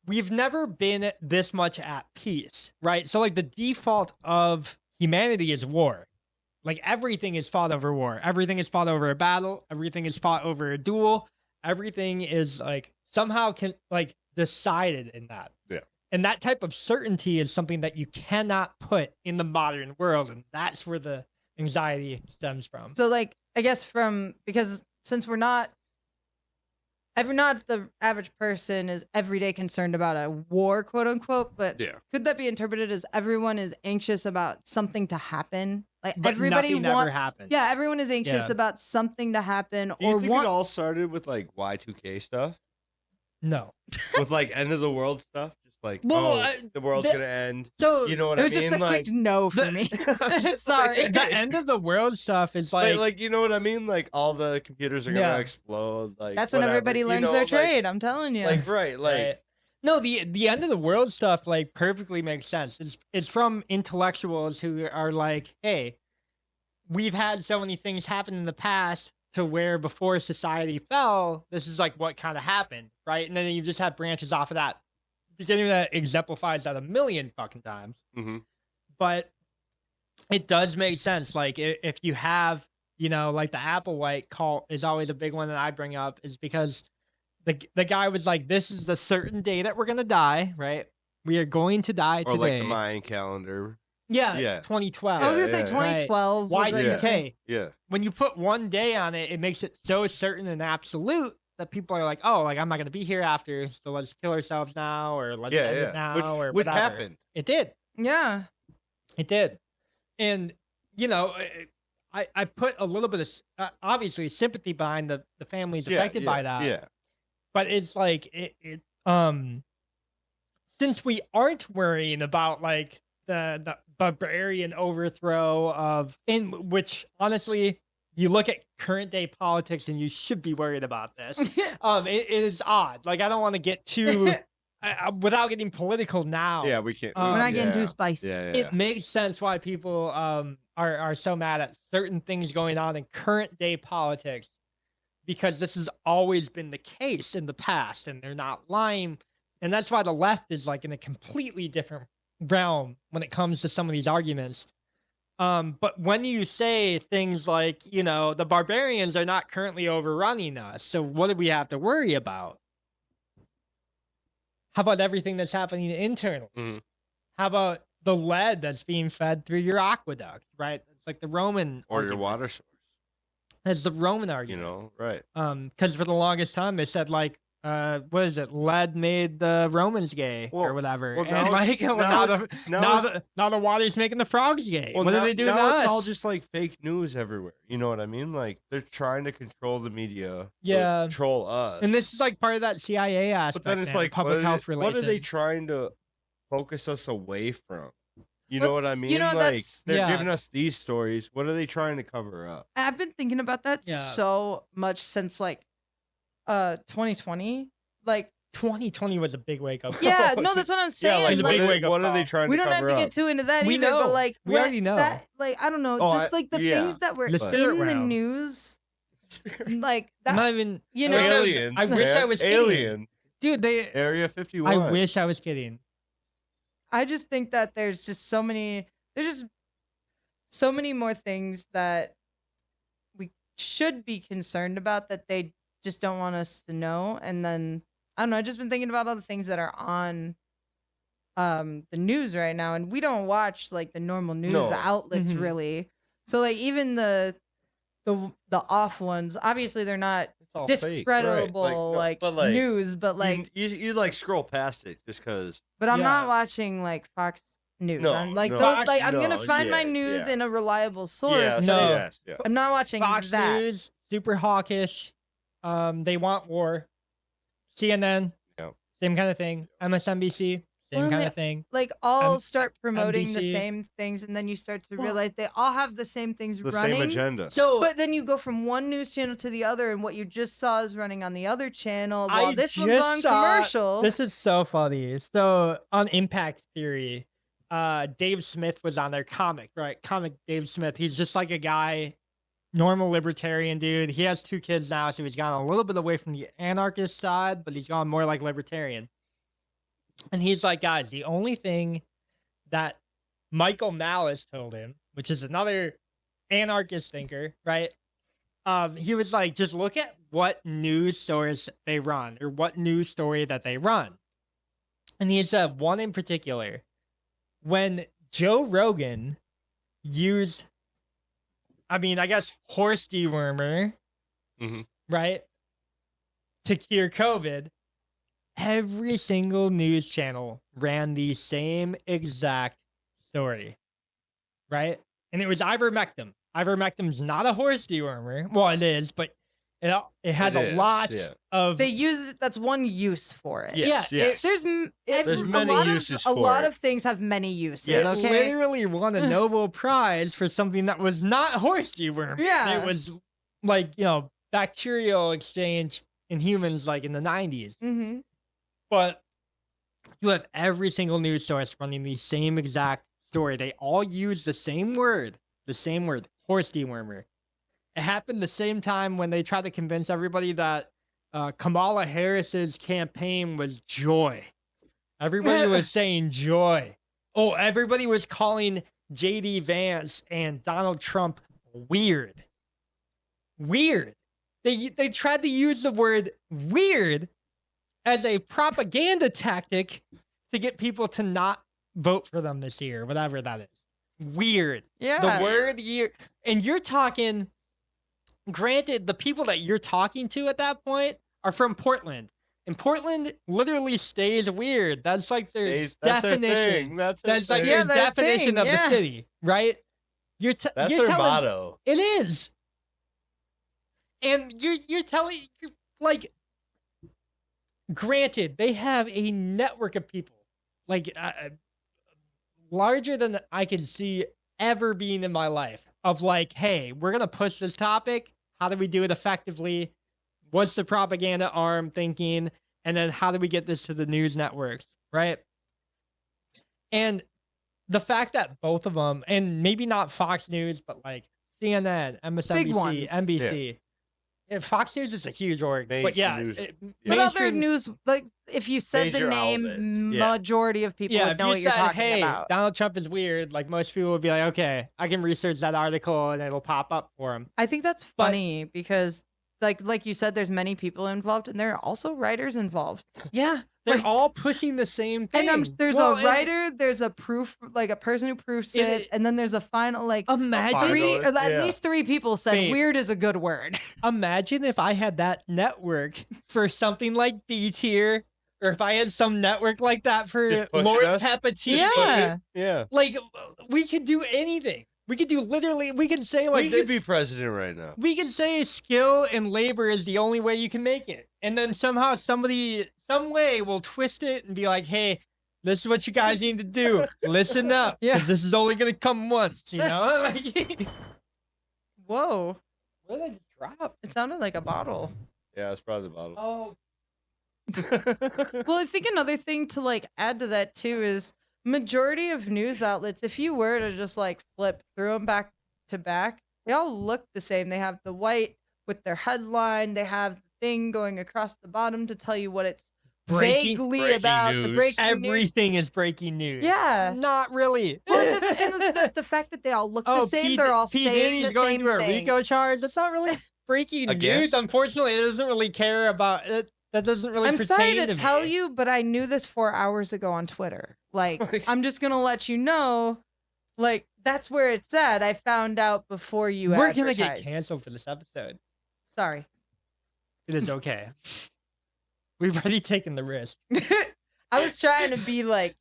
we've never been this much at peace, right? So like the default of humanity is war. Like everything is fought over war. Everything is fought over a battle. Everything is fought over a duel. Everything is like somehow decided in that. Yeah. And that type of certainty is something that you cannot put in the modern world, and that's where the anxiety stems from. So like I guess because since we're not the average person is every day concerned about a war, quote unquote, but Yeah. could that be interpreted as everyone is anxious about something to happen? Like But everybody nothing ever wants happened. Yeah, everyone is anxious Yeah. about something to happen Do you or think wants it all started with like Y2K stuff? No. With like end of the world stuff? Just like, Well, the world's the- gonna end. So You know what it I was mean? just a like, quick no for the- me. I'm just Sorry. like- the end of the world stuff is like, like, you know what I mean? Like all the computers are gonna Yeah. explode. Like That's when whatever, everybody you learns know, their like- trade, I'm telling you. Like right, like right. No, the end of the world stuff like perfectly makes sense. It's from intellectuals who are like, hey, we've had so many things happen in the past to where before society fell, this is like what kind of happened, right? And then you just have branches off of that. Beginning that exemplifies that a million fucking times. mhm. But it does make sense. Like if you have, like the Applewhite cult is always a big one that I bring up, is because the guy was like, this is the certain day that we're gonna die, right? We are going to die or today. like the Mayan calendar. yeah, Yeah. 2012. I was gonna yeah, say yeah. 2012 was like Y2K. Yeah. When you put one day on it, it makes it so certain and absolute that people are like, oh, like I'm not gonna be here after, so let's kill ourselves now, or let's Yeah, end yeah. it now, or Which whatever. happened. It did. Yeah. It did. And, I put a little bit of, obviously, sympathy behind the families affected by that. Yeah. But it's like, since we aren't worrying about, like, the barbarian overthrow in which, honestly, you look at current day politics and you should be worried about this. It is odd. Like, I don't want to get too, without getting political now. Yeah, we can't. We're We're not getting yeah. too spicy. Yeah, yeah. It makes sense why people are so mad at certain things going on in current day politics, because this has always been the case in the past and they're not lying. And that's why the left is like in a completely different realm when it comes to some of these arguments. But when you say things like, the barbarians are not currently overrunning us, so what do we have to worry about? How about everything that's happening internally? Mhm. How about the lead that's being fed through your aqueduct, right? It's like the Roman or your argument. water source. That's the Roman You argument. know, right? Because for the longest time they said like, what is it? Lead made the Romans gay or Well- whatever. well, And now like it's- now, now now the water's making the frogs gay. Well, what now, are they doing now to us? it's all just like fake news everywhere. You know what I mean? Like they're trying to control the media. to Yeah. control us. and this is like part of that CIA aspect. but then it's man, like public health what relations. are they trying to focus us away from? You know But, what I mean? you know, like that's- they're Yeah. giving us these stories. What are they trying to cover up? I've been thinking about that Yeah. so much since like 2020. Like 2020 was a big wake up. yeah, no, that's what I'm saying. like, what, big are, wake-up what are they call. trying we to don't have cover to up? get too into that We either, know. but like We what- already know. that, like I don't know, Oh, just like the yeah. things that were The spirit in the realm. news, like I'm that. not even. You know, aliens. I wish man. I was kidding. aliens. Dude, Area 51. I wish I was kidding. I just think that there's just so many more things that we should be concerned about that they just don't want us to know. And then I don't know, I've just been thinking about all the things that are on the news right now, and we don't watch like the normal news No. outlets Mhm. really. So like even the off ones, obviously they're not It's all fake, right. discreditable no, like but, like, news, but like you like scroll past it just because. but I'm Yeah. not watching like Fox News. No, I'm like no. those like I'm No, gonna find my yeah, news yeah. in a reliable source. Yes, but No. yes, yeah. I'm not watching Fox that. News, super hawkish. They want war. CNN, Yep. same kind of thing. MSNBC, same Well, kind they- of thing. Like all M- start promoting the NBC. same things, and then you start to Well- realize they all have the same things The running. same agenda. So But then you go from one news channel to the other, and what you just saw is running on the other channel I while this one's just on saw- commercial. this is so funny. So on Impact Theory, Dave Smith was on their comic, right? Comic Dave Smith. He's just like a guy, normal libertarian dude. He has 2 kids now, so he's gone a little bit away from the anarchist side, but he's gone more like libertarian. And he's like, guys, the only thing that Michael Malice told him, which is another anarchist thinker, right? He was like, just look at what news source they run or what news story that they run. And he said one in particular, when Joe Rogan used, I mean, I guess horse dewormer, Mhm. right, to cure COVID, every single news channel ran the same exact story, right? And it was ivermectin. Ivermectin's not a horse dewormer. Well, it is, but it has It a is, lot yeah. of. They use it. That's one use for it. Yes, Yeah, yes. There's There's many a lot uses of, a for lot it. of things have many uses. Yes. Okay. Literally won a Nobel Prize for something that was not horse dewormer. Yeah. It was like, bacterial exchange in humans like in the 90s. Mm-hmm. But you have every single news source running the same exact story. They all use the same word, horse dewormer. It happened the same time when they tried to convince everybody that Kamala Harris's campaign was joy. Everybody was saying joy. Oh, everybody was calling JD Vance and Donald Trump weird. Weird. They tried to use the word weird as a propaganda tactic to get people to not vote for them this year, whatever that is. Weird. Yeah. The word year. And you're talking, granted, the people that you're talking to at that point are from Portland. And Portland literally stays weird. That's like their That's their definition. thing. That's their That's like thing. Yeah, your their definition thing, of the yeah. city, right? You're That's you're their telling, motto. It is. And you're telling, like, granted, they have a network of people, like, larger than I can see ever being in my life, of like, hey, we're going to push this topic. How do we do it effectively? What's the propaganda arm thinking? And then how do we get this to the news networks, right? And the fact that both of them, and maybe not Fox News, but like CNN, Big MSNBC, ones. NBC. Yeah, Fox News is a huge org, but yeah, Mainstream news. But other mainstream- news, like if you said the Major name, outlets, yeah. majority of people yeah, would if know you what you're said, talking hey, about. Donald Trump is weird, like most people would be like, okay, I can research that article and it'll pop up for him. I think that's But- funny because, like you said, there's many people involved, and there are also writers involved. Yeah, they're Like- all pushing the same thing. And there's Well, a writer, there's a proof, like a person who proofs It- it, and then there's a final, like Imagine, Final. three, or at Yeah. least 3 people said Babe. weird is a good word. imagine if I had that network for something like B tier, or if I had some network like that for Just pushing Lord us? Pepatine. Yeah. Yeah. Like, we could do anything. We could do literally, we could say like, We could be president right now. we could say skill and labor is the only way you can make it. And then somehow somebody, some way will twist it and be like, hey, this is what you guys need to do. Listen up. Yeah. 'Cause this is only going to come once, you know? Like, Whoa, what did I just drop? it sounded like a bottle. Yeah, it's probably the bottle. Oh, Well, I think another thing to like add to that too is majority of news outlets, if you were to just like flip through them back to back, they all look the same. They have the white with their headline, they have the thing going across the bottom to tell you what it's vaguely breaking about. The news. breaking news. everything is breaking news. Yeah. Not really. Well, it's just and the fact that they all look the same. They're all P. saying Diddy's the going same through a thing. RICO charge. That's not really breaking Again? news. Unfortunately, it doesn't really care about it. That doesn't really I'm sorry pertain to to tell me. you, but I knew this 4 hours ago on Twitter. Like, I'm just gonna let you know. Like, that's where it's at. I found out before you. We're going to get advertised. canceled for this episode. Sorry. It is okay. We've already taken the risk. I was trying to be like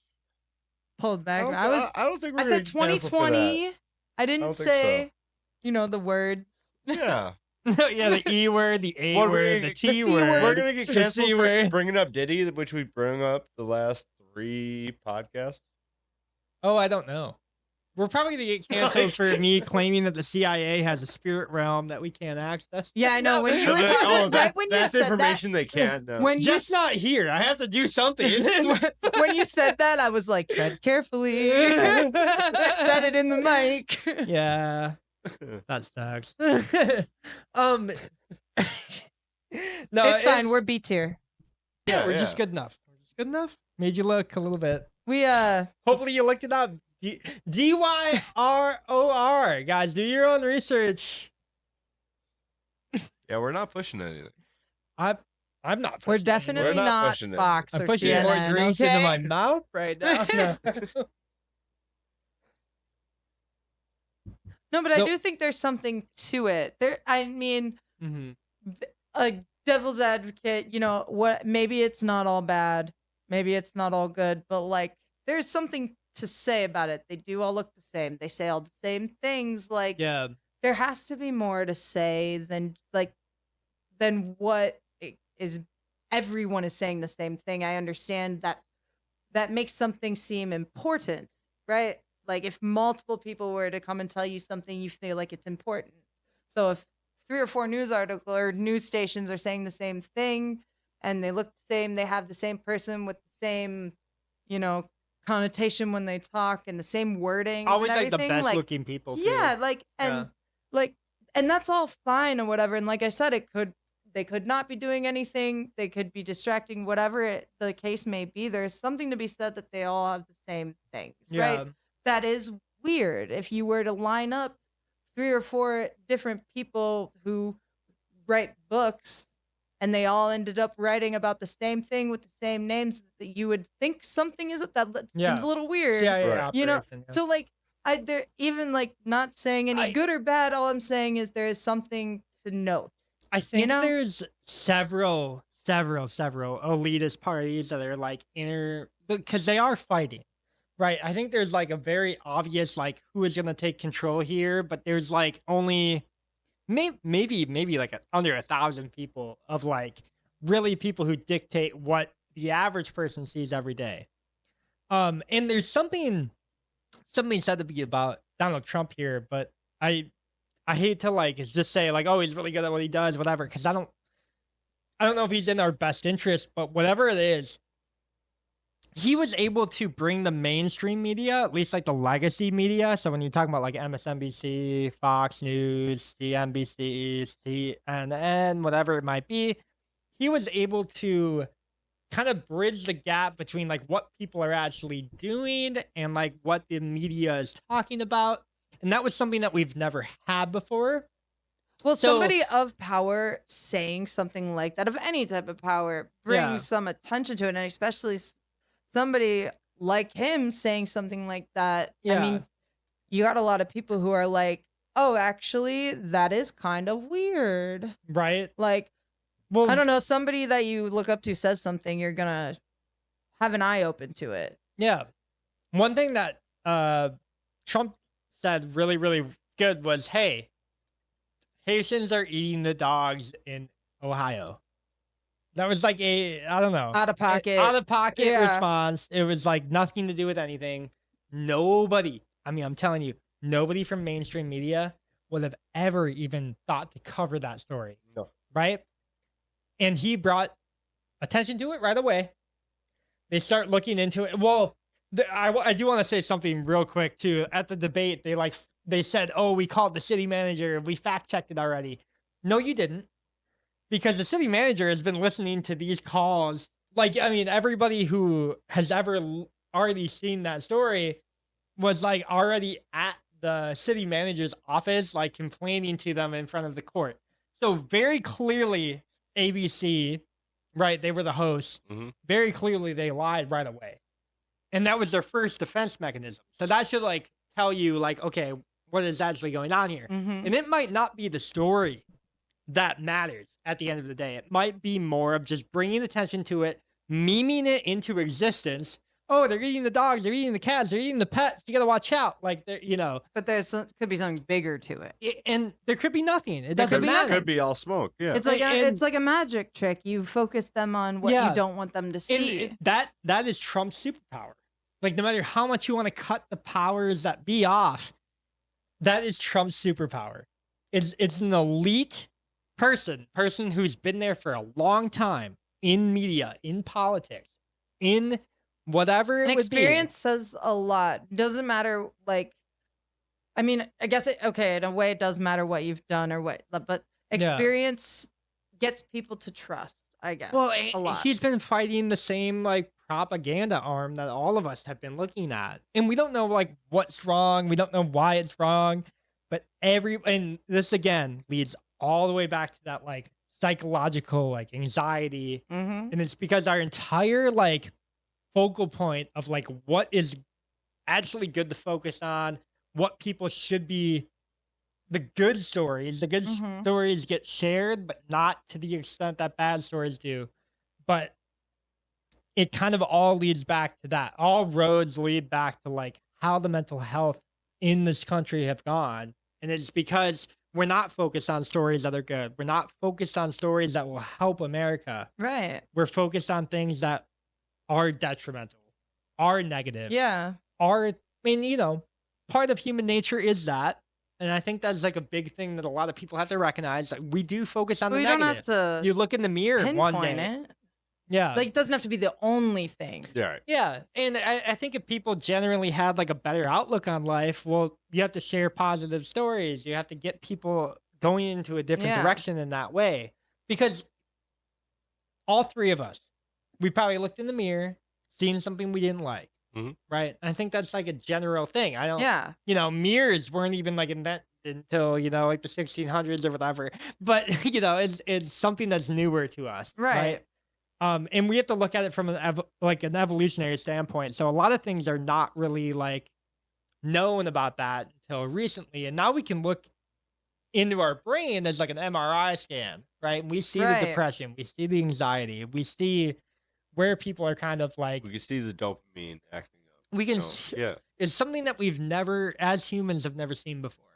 pulled back. I don't think we're I gonna said get canceled for that. 2020. I didn't don't think say, the words. Yeah. Yeah, the E word, the A What, word, the T C word. word. We're gonna get The canceled C for word. bringing up Diddy, which we bring up the last free podcast. Oh, I don't know. We're probably gonna get canceled for me claiming that the CIA has a spirit realm that we can't access. Yeah, I know. When you were Like, talking, that- right when you that's said that, information they can't know. when you Just not here. I have to do something. when you said that, I was like, tread carefully. I said it in the mic. Yeah, that sucks. No, It's fine. We're B tier. we're just good enough. We're just good enough. Made you look a little bit. We Hopefully you looked it up. DYROR. Guys, do your own research. Yeah, we're not pushing anything. I'm not. we're pushing definitely We're not not pushing it. Fox anything. or I'm pushing more CNN. drinks Okay? into my mouth right now. No. No, but I Nope. do think there's something to it. I mean, Mhm. a devil's advocate, what, maybe it's not all bad, maybe it's not all good, but like there's something to say about it. They do all look the same. They say all the same things. Like Yeah. there has to be more to say than what is everyone is saying the same thing. I understand that makes something seem important, right? Like if multiple people were to come and tell you something, you feel like it's important. So if 3 or 4 news articles or news stations are saying the same thing and they look the same, they have the same person with the same, connotation when they talk and the same wording. Always and like the everything, best looking people. Too. yeah, and that's all fine or whatever. And like I said, they could not be doing anything. They could be distracting, whatever the case may be. There's something to be said that they all have the same things, Yeah. right? That is weird. If you were to line up 3 or 4 different people who write books and they all ended up writing about the same thing with the same names, that you would think something is that Yeah. seems a little weird. CIA Right. operation, yeah. So like they're even like not saying any good or bad. All I'm saying is there is something to note. I think know? there's several elitist parties that are like because they are fighting, right? I think there's like a very obvious like who is gonna take control here, but there's like only maybe like under 1,000 people of like really people who dictate what the average person sees every day. And there's something said to be about Donald Trump here, but I hate to like just say like, oh, he's really good at what he does, whatever, because I don't know if he's in our best interest, but whatever it is, he was able to bring the mainstream media, at least like the legacy media. So when you're talking about like MSNBC, Fox News, CNBC, CNN, whatever it might be, he was able to kind of bridge the gap between like what people are actually doing and like what the media is talking about. And that was something that we've never had before. Well, So- somebody of power saying something like that, of any type of power, brings Yeah. some attention to it, and especially somebody like him saying something like that. Yeah. I mean, you got a lot of people who are like, "Oh, actually, that is kind of weird." Right? Like, Well, I don't know, somebody that you look up to says something, you're gonna have an eye open to it. yeah. One thing that Trump said really, really good was, hey, Haitians are eating the dogs in Ohio. That was like I don't know. Out of pocket. Out of pocket Yeah. response. It was like nothing to do with anything. Nobody, I mean, I'm telling you, nobody from mainstream media would have ever even thought to cover that story. No. Right? And he brought attention to it right away. They start looking into it. Well, I do want to say something real quick too. At the debate, they said, "Oh, we called the city manager. We fact checked it already." No, you didn't, because the city manager has been listening to these calls. Like, I mean, everybody who has ever already seen that story was like already at the city manager's office, like complaining to them in front of the court. So very clearly, ABC, right? They were the hosts. Mhm. Very clearly, they lied right away. And that was their first defense mechanism. So that should like tell you like, okay, what is actually going on here? Mhm. And it might not be the story that matters at the end of the day. It might be more of just bringing attention to it, memeing it into existence, oh, they're eating the dogs, they're eating the cats, they're eating the pets. You got to watch out. Like, you know, But could be something bigger to it. and there could be nothing. It There doesn't could be matter. nothing. Could be all smoke. Yeah. It's like And- it's like a magic trick. You focus them on what Yeah. you don't want them to see. And that is Trump's superpower. Like, no matter how much you want to cut the powers that be off, that is Trump's superpower. It's an elite person who's been there for a long time in media, in politics, in whatever it An would experience says a lot. Doesn't matter. Like, I mean, I guess in a way, it does matter what you've done or what, but Yeah. experience gets people to trust. I guess. Well, a lot. he's been fighting the same like propaganda arm that all of us have been looking at, and we don't know like what's wrong. We don't know why it's wrong, but and this again leads all the way back to that like psychological like anxiety, Mm-hmm. and it's because our entire like focal point of like what is actually good to focus on, what people should be. The good stories, Mhm. stories get shared, but not to the extent that bad stories do. But it kind of all leads back to that. All roads lead back to like how the mental health in this country have gone. And it's because we're not focused on stories that are good. We're not focused on stories that will help America. Right. We're focused on things that are detrimental, are negative, Yeah. are, I mean, you know, part of human nature is that. And I think that's like a big thing that a lot of people have to recognize. Like, we do focus on We the don't negative. have to You look in the mirror one pinpoint day. it. Yeah. Like, it doesn't have to be the only thing. Yeah. Right. Yeah. And I think if people generally had like a better outlook on life, well, you have to share positive stories. You have to get people going into a different Yeah. direction in that way. Because all three of us, we probably looked in the mirror, seen something we didn't like. Mhm. Right. I think that's like a general thing. I don't, Yeah. you know, mirrors weren't even like invented until, you know, like the 1600s or whatever. But, you know, it's something that's newer to us. Right. And we have to look at it from an an evolutionary standpoint. So a lot of things are not really like known about that until recently. And now we can look into our brain as like an MRI scan, right? And we see Right. the depression, we see the anxiety, we see where people are kind of like, We can see the dopamine acting up. we can So, see, yeah. is something that we've never, as humans, have never seen before.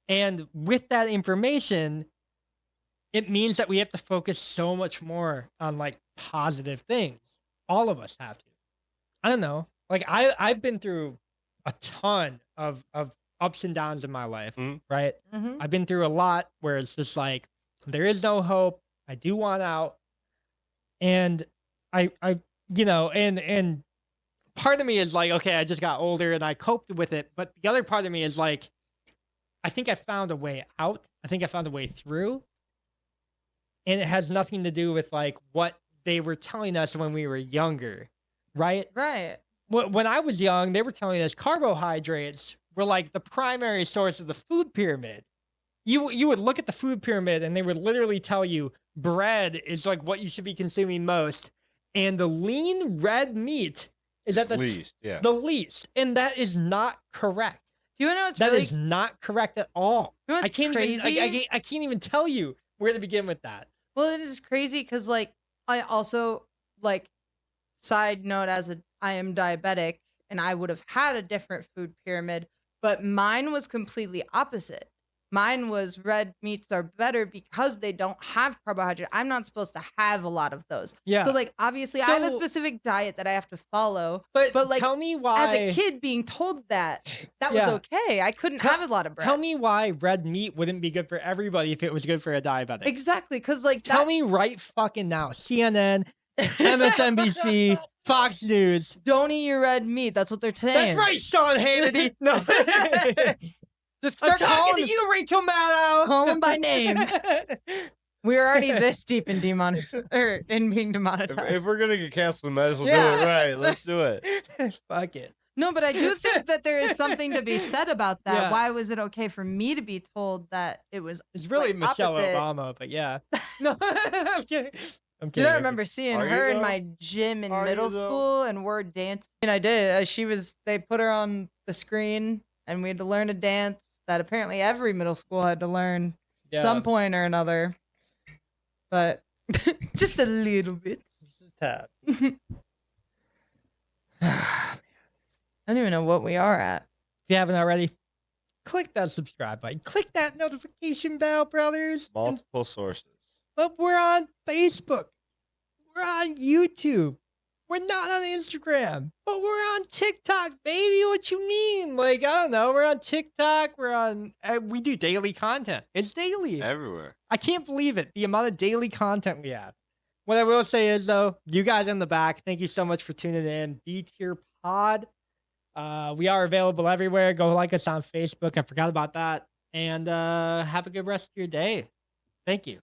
And with that information, it means that we have to focus so much more on like positive things. All of us have to. I don't know. Like I've been through a ton of ups and downs in my life, Mhm. right? Mm-hmm. I've been through a lot where it's just like there is no hope. I do want out. And I you know, and part of me is like, okay, I just got older and I coped with it. But the other part of me is like, I think I found a way out. I think I found a way through. And it has nothing to do with like what they were telling us when we were younger, right? Right. When I was young, they were telling us carbohydrates were like the primary source of the food pyramid. You would look at the food pyramid and they would literally tell you bread is like what you should be consuming most, and the lean red meat is at the least. Yeah. the least, and that is not correct. Do you know what's That really is not correct at all. You know I what's can't crazy? even I can't even tell you where to begin with that. Well, it is crazy because, like, I also, like, side note, I am diabetic and I would have had a different food pyramid, but mine was completely opposite. Mine was red meats are better because they don't have carbohydrate. I'm not supposed to have a lot of those. Yeah. So, like, obviously, I have a So- specific diet that I have to follow. But like, tell me why. As a kid, being told that was Yeah. okay. I couldn't Tell- have a lot of bread. Tell me why red meat wouldn't be good for everybody if it was good for a diabetic. exactly, because like Tell that, me right fucking now. CNN, MSNBC, Fox News. don't eat your red meat. That's what they're saying. That's right, Sean Hannity. No. Just I'm start talking calling to you, Rachel Maddow. call them by name. We're already this deep in in being demonetized. If we're gonna get canceled, might as well Yeah. do it right. Let's do it. Fuck it. No, but I do think that there is something to be said about that. Yeah. Why was it okay for me to be told that it was? It's really like, Michelle opposite? Obama, but yeah. No, I'm kidding. I'm You kidding. know, I remember seeing Are you, her in though? my gym in Are you, middle though? school, and we're dancing. And I did. They put her on the screen, and we had to learn a dance that apparently every middle school had to learn Yeah. some point or another. But just a little bit. Tab. I don't even know what we are at. If you haven't already, click that subscribe button. Click that notification bell, brothers. And Multiple sources. but we're on Facebook. We're on YouTube. We're not on Instagram, but we're on TikTok, baby. What you mean? Like, I don't know. We're on TikTok. We're on, we do daily content. It's daily. Everywhere. I can't believe it. The amount of daily content we have. What I will say is, though, you guys in the back, thank you so much for tuning in. B Tier Pod. We are available everywhere. Go like us on Facebook. I forgot about that. And have a good rest of your day. Thank you.